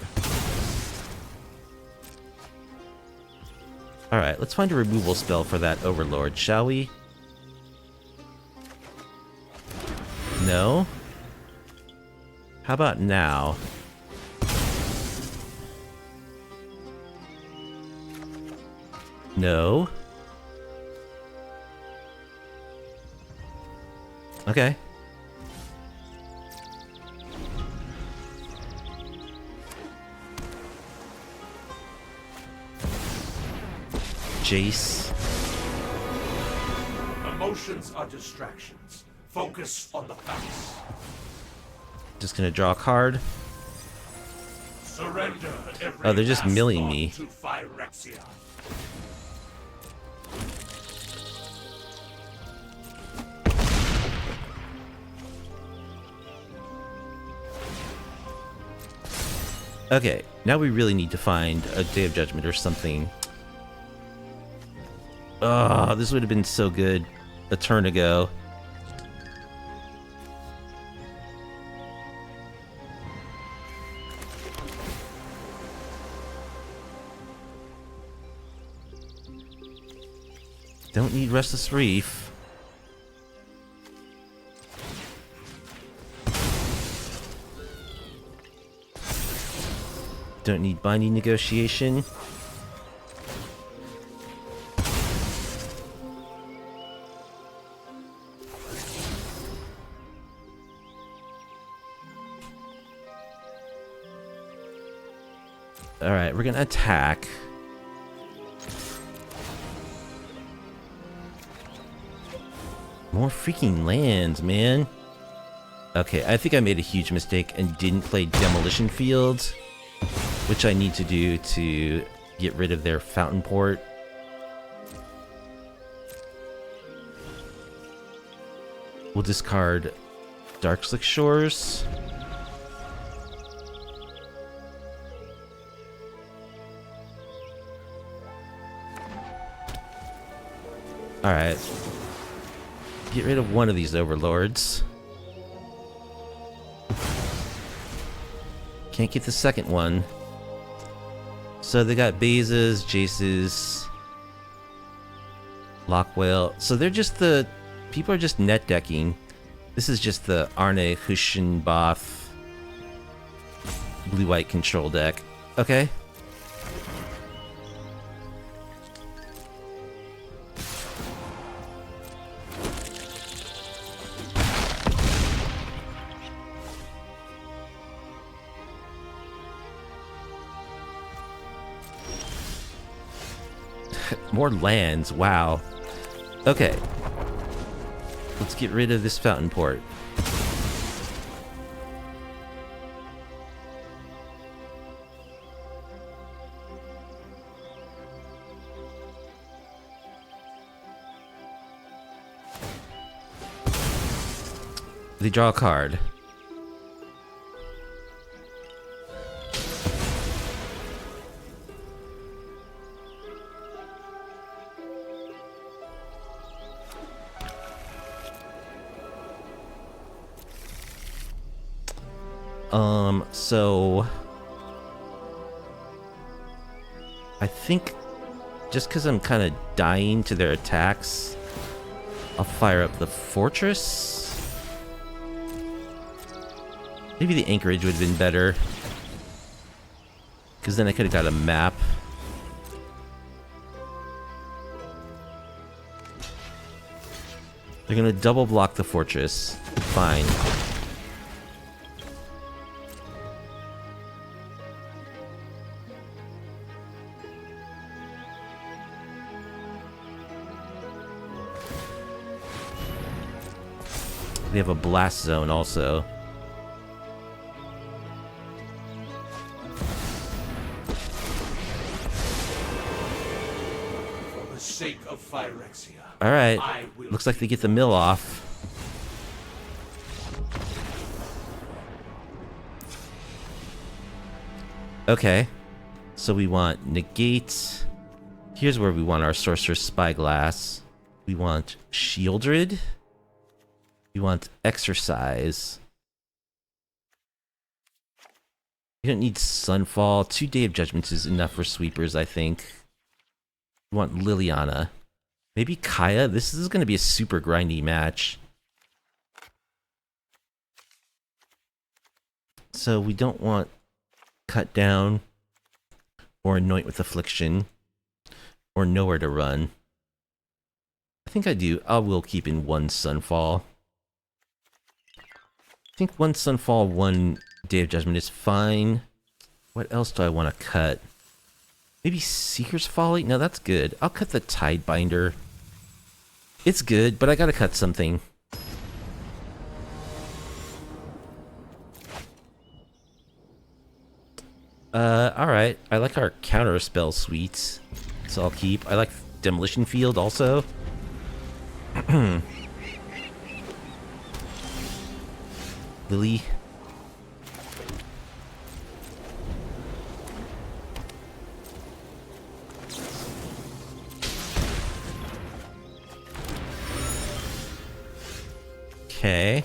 Speaker 1: Alright, let's find a removal spell for that Overlord, shall we? No? How about now? No? Okay. Jace.
Speaker 4: Emotions are distractions. Focus on the facts.
Speaker 1: Just gonna draw a card.
Speaker 4: Surrender every
Speaker 1: Oh, they're just
Speaker 4: last
Speaker 1: milling
Speaker 4: thought
Speaker 1: me.
Speaker 4: to Phyrexia.
Speaker 1: Okay, now we really need to find a Day of Judgment or something. Oh, this would have been so good a turn ago. Don't need Restless Reef. Don't need Binding Negotiation. Alright, we're gonna attack. More freaking lands, man. Okay, I think I made a huge mistake and didn't play Demolition Fields, which I need to do to get rid of their Fountain Port. We'll discard Darkslick Shores. Alright. Get rid of one of these overlords. Can't get the second one. So they got Bazes, Jaces, Lockwhale. So they're just the... People are just net decking. This is just the Arne Hushenboth blue-white control deck. Okay. More lands, wow. Okay. Let's get rid of this Fountain Port. They draw a card. So I think just because I'm kind of dying to their attacks, I'll fire up the fortress. Maybe the anchorage would have been better, because then I could have got a map. They're gonna double block the fortress. Fine. They have a blast zone also.
Speaker 4: For the sake of Phyrexia.
Speaker 1: Alright. Looks like they get the mill off. Okay. So we want negate. Here's where we want our Sorcerous Spyglass. We want Shieldred. We want exercise. You don't need Sunfall. 2 Day of Judgments is enough for sweepers, I think. We want Liliana. Maybe Kaya? This is going to be a super grindy match. So we don't want Cut Down, or Anoint with Affliction, or Nowhere to Run. I think I do. I will keep in 1 Sunfall. I think 1 Sunfall, 1 Day of Judgment is fine. What else do I want to cut? Maybe Seeker's Folly? No, that's good. I'll cut the Tidebinder. It's good, but I gotta cut something. Alright. I like our counter spell suites, so I'll keep. I like Demolition Field also. Lily. Okay.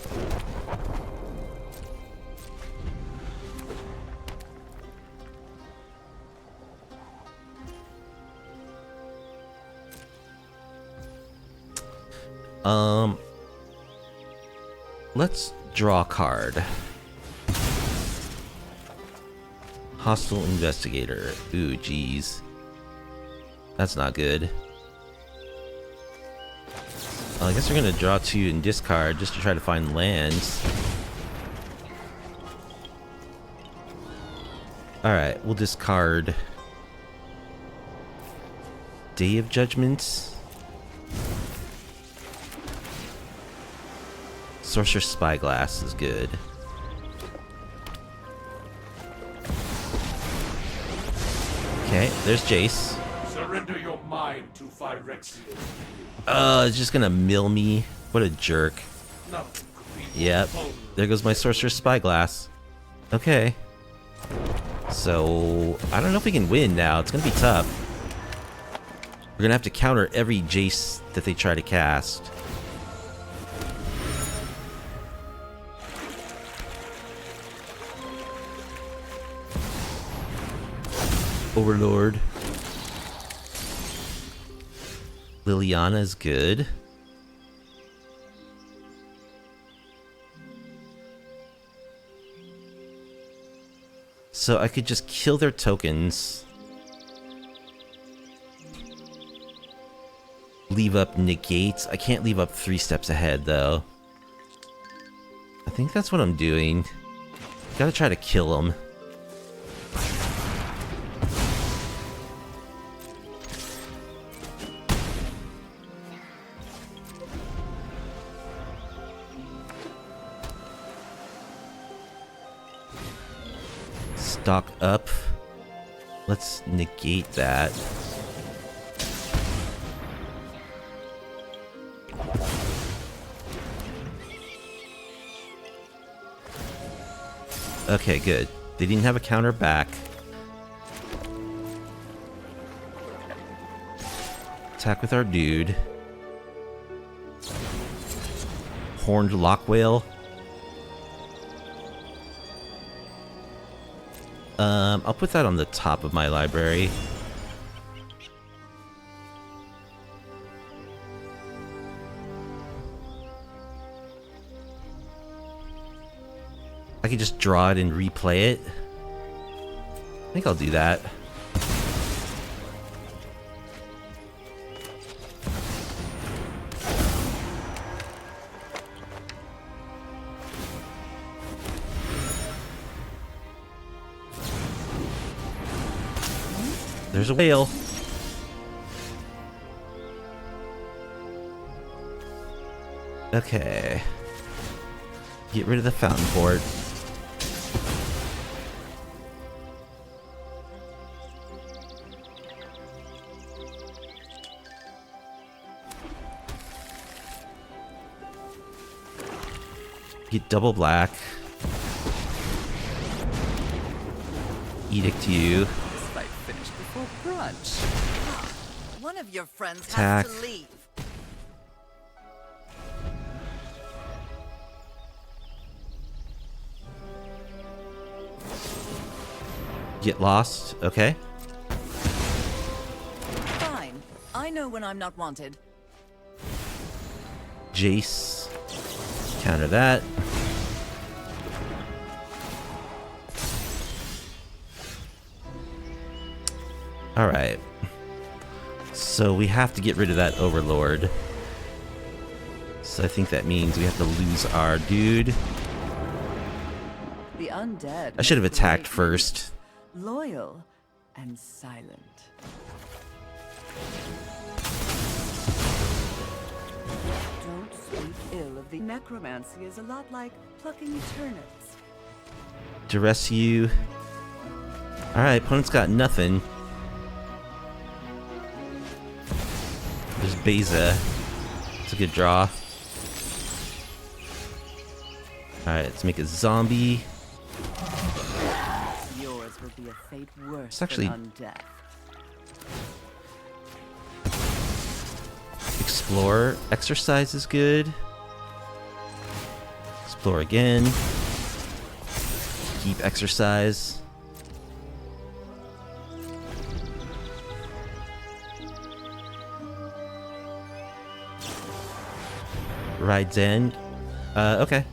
Speaker 1: Let's draw a card. Hostile Investigator. Ooh, geez. That's not good. I guess we're gonna draw 2 and discard just to try to find lands. Alright, we'll discard Day of Judgment. Sorcerous Spyglass is good. Okay, there's Jace.
Speaker 4: Surrender your mind to Phyrexia.
Speaker 1: It's just gonna mill me. What a jerk. Yep. There goes my Sorcerous Spyglass. Okay. So, I don't know if we can win now. It's gonna be tough. We're gonna have to counter every Jace that they try to cast. Overlord. Liliana is good. So I could just kill their tokens. Leave up negates. I can't leave up 3 steps ahead though. I think that's what I'm doing. Gotta try to kill them. Stock up. Let's negate that. Okay, good. They didn't have a counter back. Attack with our dude. Horned Lockwhale. I'll put that on the top of my library. I could just draw it and replay it. I think I'll do that. There's a whale. Okay. Get rid of the fountain port. Get double black. Edict you.
Speaker 3: This fight finished before brunch. One of your friends
Speaker 1: Attack.
Speaker 3: has to leave.
Speaker 1: Get lost. Okay.
Speaker 3: Fine. I know when I'm not wanted.
Speaker 1: Jace. Counter that. Alright. So we have to get rid of that Overlord. So I think that means we have to lose our dude.
Speaker 3: The undead.
Speaker 1: I should have
Speaker 3: make
Speaker 1: attacked
Speaker 3: great
Speaker 1: first.
Speaker 3: meat. Loyal and silent. Don't speak ill of the necromancy is a lot like plucking turnips.
Speaker 1: Duress you. Alright, opponent's got nothing. There's Beza. It's a good draw. Alright, let's make a zombie.
Speaker 3: Yours will be a fate worse
Speaker 1: It's actually-
Speaker 3: than undeath.
Speaker 1: Explore. Exercise is good. Explore again. Keep exercise. Rides End. Okay.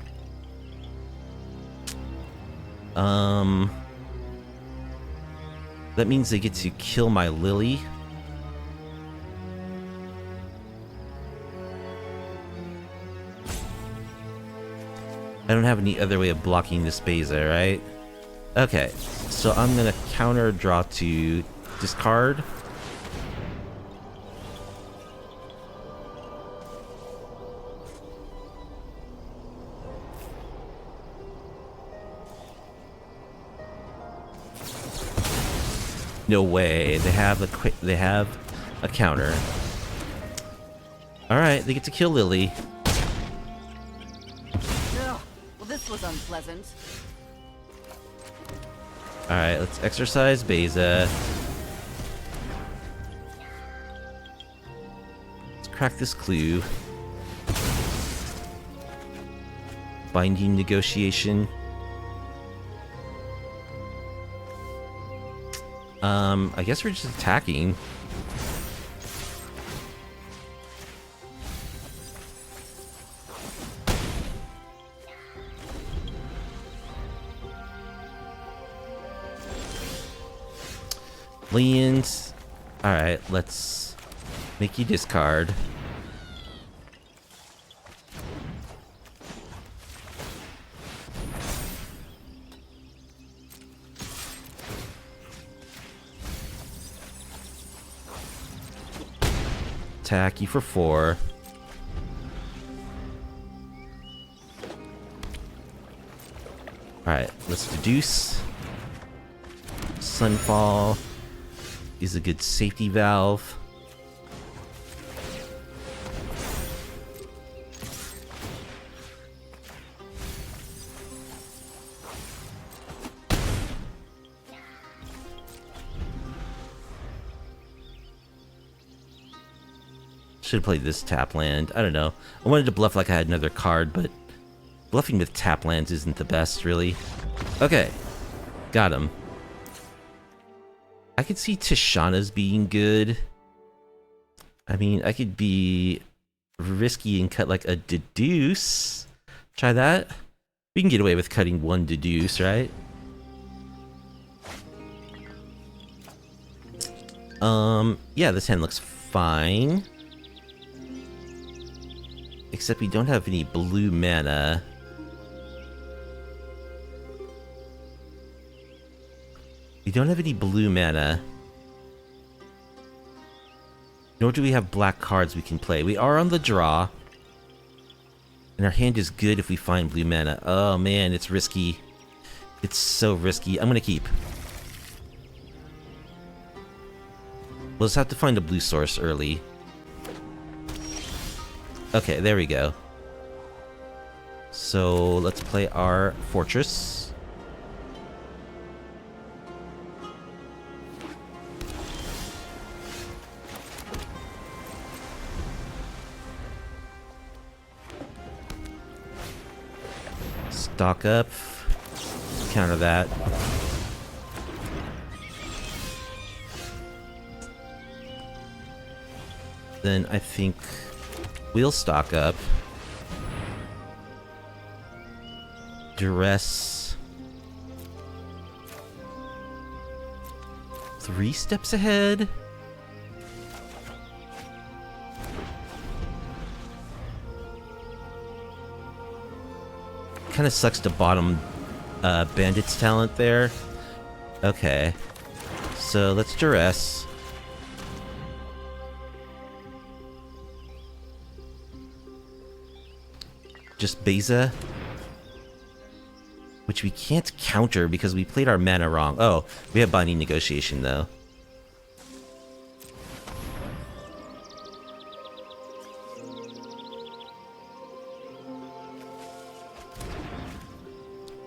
Speaker 1: That means they get to kill my Lily. I don't have any other way of blocking this Beza, right? Okay, so I'm gonna counter draw to discard. No way. They have a counter. All right, they get to kill Lily.
Speaker 3: Ugh, well, this was unpleasant.
Speaker 1: All right, let's exercise Beza. Let's crack this clue. Binding negotiation. I guess we're just attacking. Liens. Alright, let's make you discard. Attack you for 4. Alright, let's deduce. Sunfall is a good safety valve. Should have played this tap land. I don't know. I wanted to bluff like I had another card, but bluffing with tap lands isn't the best, really. Okay. Got him. I could see Tishana's being good. I mean, I could be risky and cut like a deduce. Try that. We can get away with cutting one deduce, right? Yeah, this hand looks fine. Except we don't have any blue mana. We don't have any blue mana. Nor do we have black cards we can play. We are on the draw. And our hand is good if we find blue mana. Oh man, it's risky. It's so risky. I'm gonna keep. We'll just have to find a blue source early. Okay, there we go. So let's play our fortress. Stock up. Counter that. Then I think we'll stock up. Duress. 3 steps ahead. Kind of sucks to bottom Bandit's talent there. Okay. So let's Duress. Just Beza. Which we can't counter because we played our mana wrong. Oh, we have Binding Negotiation though.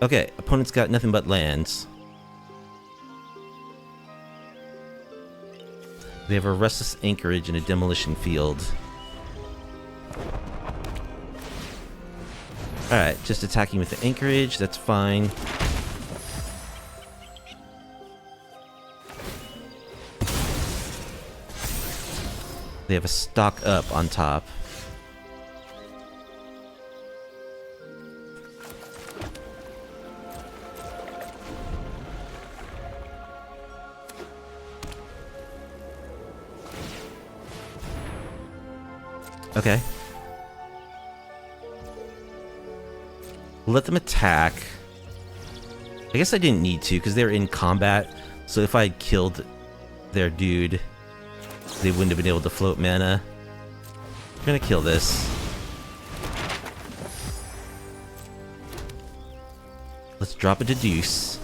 Speaker 1: Okay, opponent's got nothing but lands. They have a Restless Anchorage and a Demolition Field. Alright, just attacking with the Anchorage, that's fine. They have a stock up on top. Okay. Let them attack. I guess I didn't need to because they're in combat. So if I had killed their dude, they wouldn't have been able to float mana. I'm gonna kill this. Let's drop a deduce.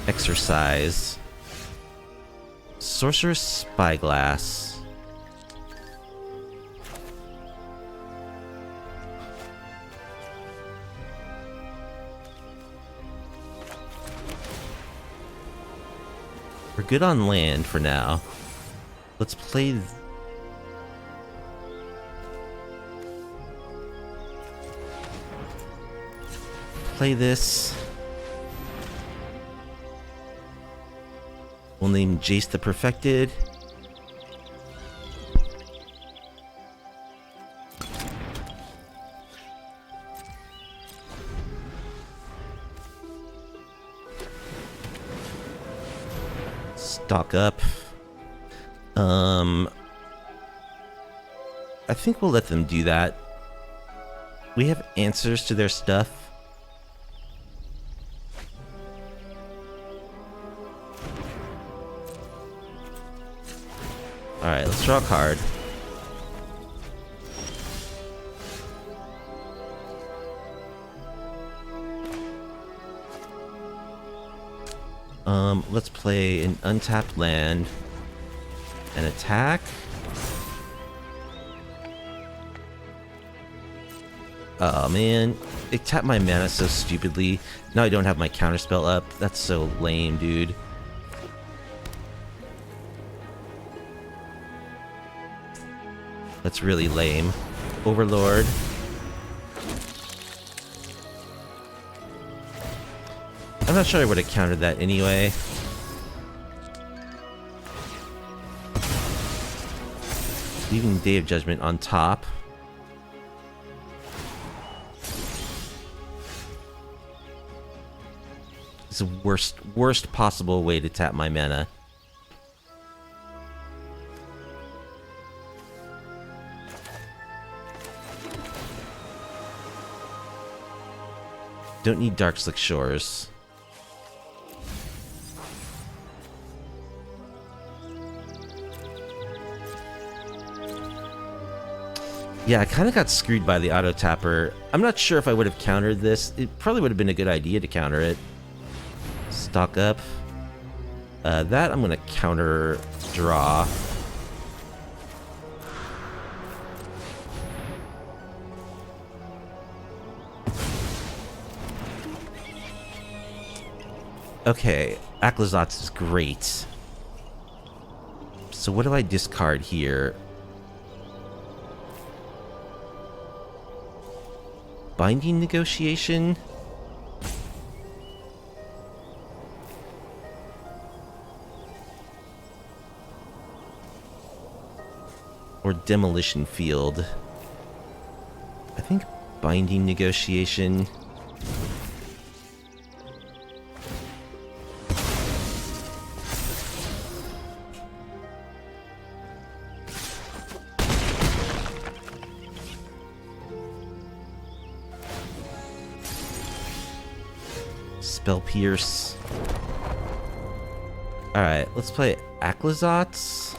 Speaker 1: Exercise. Sorcerous Spyglass. We're good on land for now. Let's play... Play this. We'll name Jace the Perfected. Stock up. I think we'll let them do that. We have answers to their stuff. Alright, let's draw a card. Let's play an untapped land and attack. Oh man, it tapped my mana so stupidly. Now I don't have my counterspell up. That's so lame, dude. That's really lame. Overlord. I'm not sure I would have countered that anyway. Leaving Day of Judgment on top. It's the worst possible way to tap my mana. Don't need Dark Slick Shores. Yeah, I kind of got screwed by the auto tapper. I'm not sure if I would have countered this. It probably would have been a good idea to counter it. Stock up. That I'm going to counter draw. Okay, Aclazotz is great. So what do I discard here? Binding Negotiation? Or Demolition Field? I think Binding Negotiation. Spell Pierce. Alright, let's play Aclazotz.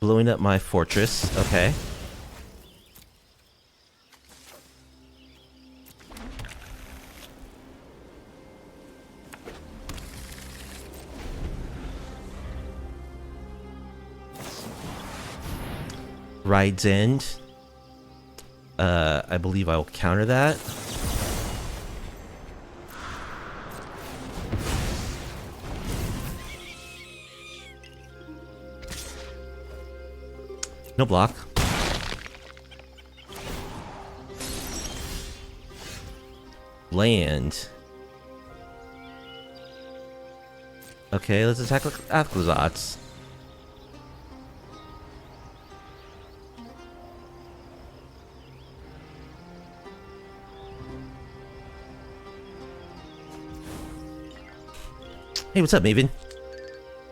Speaker 1: Blowing up my fortress, okay. Ride's End. I believe I will counter that. No block. Land. Okay, let's attack Aclazotz. Hey, what's up, Maven?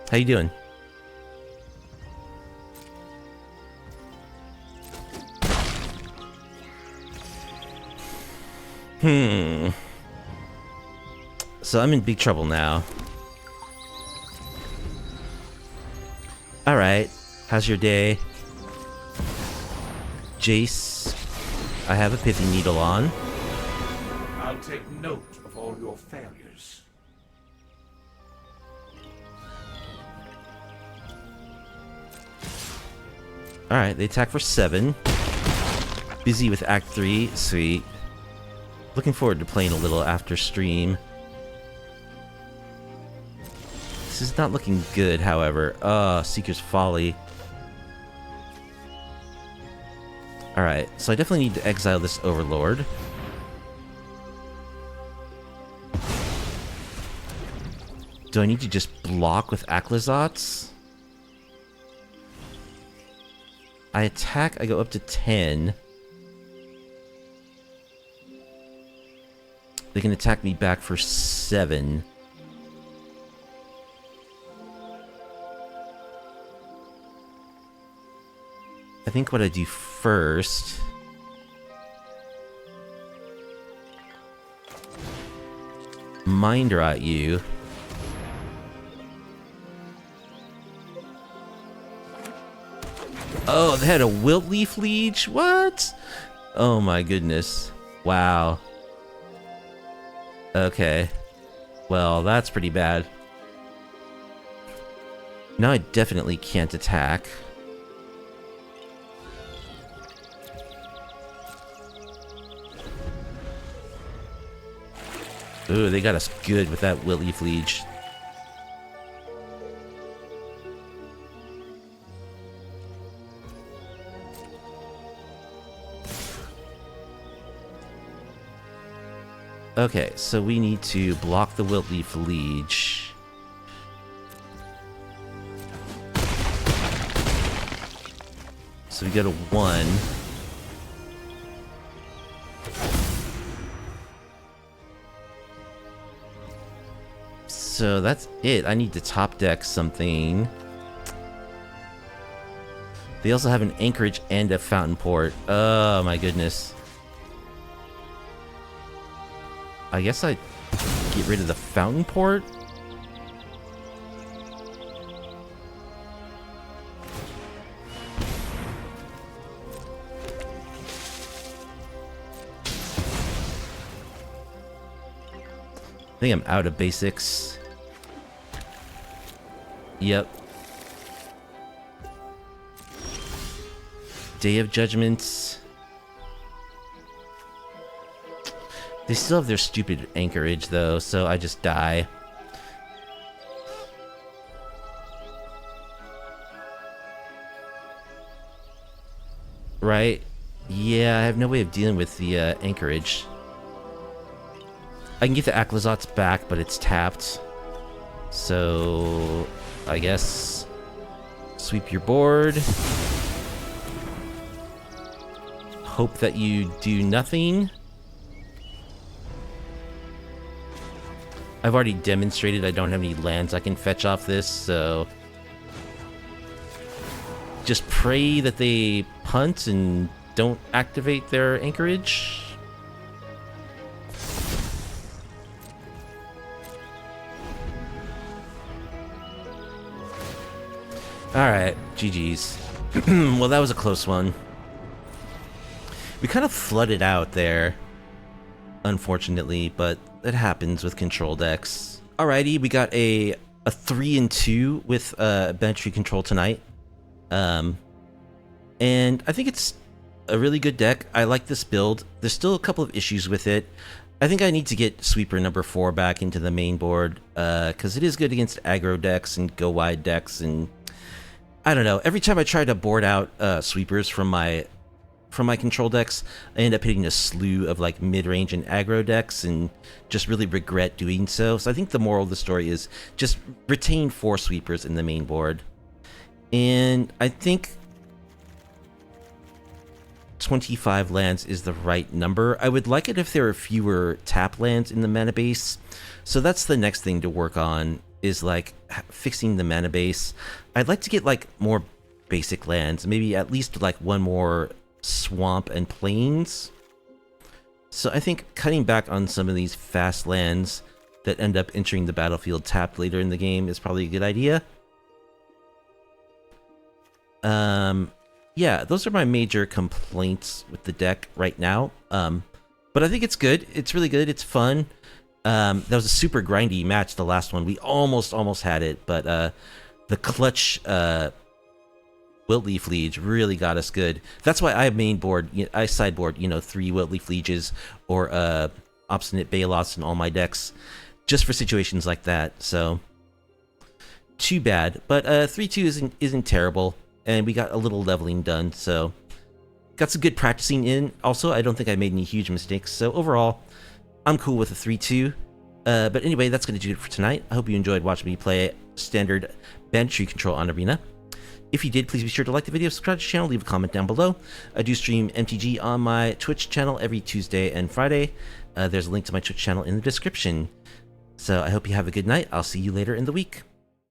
Speaker 1: How you doing? So I'm in big trouble now. Alright, how's your day? Jace, I have a Pithy Needle on.
Speaker 4: I'll take note of all your failures.
Speaker 1: Alright, they attack for 7. Busy with Act 3, sweet. Looking forward to playing a little after stream. This is not looking good, however. Seeker's Folly. Alright, so I definitely need to exile this Overlord. Do I need to just block with Aclazotz? I attack, I go up to 10. They can attack me back for 7. I think what I do first... Mind Rot you. Oh, they had a Wilt Leaf Leech? What? Oh my goodness. Wow. Okay. Well, that's pretty bad. Now I definitely can't attack. Ooh, they got us good with that Wilt-Leaf Liege. Okay, so we need to block the Wilt-Leaf Liege. So we go to 1. So that's it. I need to top deck something. They also have an Anchorage and a Fountain Port. Oh my goodness. I guess I get rid of the Fountain Port. I think I'm out of basics. Yep. Day of Judgments. They still have their stupid anchorage though, so I just die. Right? Yeah, I have no way of dealing with the anchorage. I can get the Aclazotz back, but it's tapped. So, I guess sweep your board. Hope that you do nothing. I've already demonstrated I don't have any lands I can fetch off this, so just pray that they punt and don't activate their anchorage. Alright, GG's. Well, that was a close one. We kind of flooded out there, unfortunately, but it happens with control decks. Alrighty, we got a 3-2 with Banditry Control tonight. And I think it's a really good deck. I like this build. There's still a couple of issues with it. I think I need to get Sweeper number 4 back into the main board, because it is good against aggro decks and go wide decks, and I don't know. Every time I try to board out Sweepers from my control decks, I end up hitting a slew of like mid-range and aggro decks and just really regret doing so. So I think the moral of the story is just retain 4 Sweepers in the main board. And I think 25 lands is the right number. I would like it if there were fewer tap lands in the mana base. So that's the next thing to work on, is like fixing the mana base. I'd like to get like more basic lands, maybe at least like one more swamp and plains. So I think cutting back on some of these fast lands that end up entering the battlefield tapped later in the game is probably a good idea. Yeah, those are my major complaints with the deck right now. But I think it's good. It's really good. It's fun. That was a super grindy match, the last one. We almost had it, but the clutch Wilt-Leaf Liege really got us good. That's why I main board, I sideboard, 3 Wilt-Leaf Lieges or Obstinate Baloths in all my decks, just for situations like that. So too bad, but 3-2 isn't terrible, and we got a little leveling done. So got some good practicing in. Also, I don't think I made any huge mistakes. So overall, I'm cool with a 3-2. But anyway, that's going to do it for tonight. I hope you enjoyed watching me play standard Banditry Control on Arena. If you did, please be sure to like the video, subscribe to the channel, leave a comment down below. I do stream MTG on my Twitch channel every Tuesday and Friday. There's a link to my Twitch channel in the description. So I hope you have a good night. I'll see you later in the week.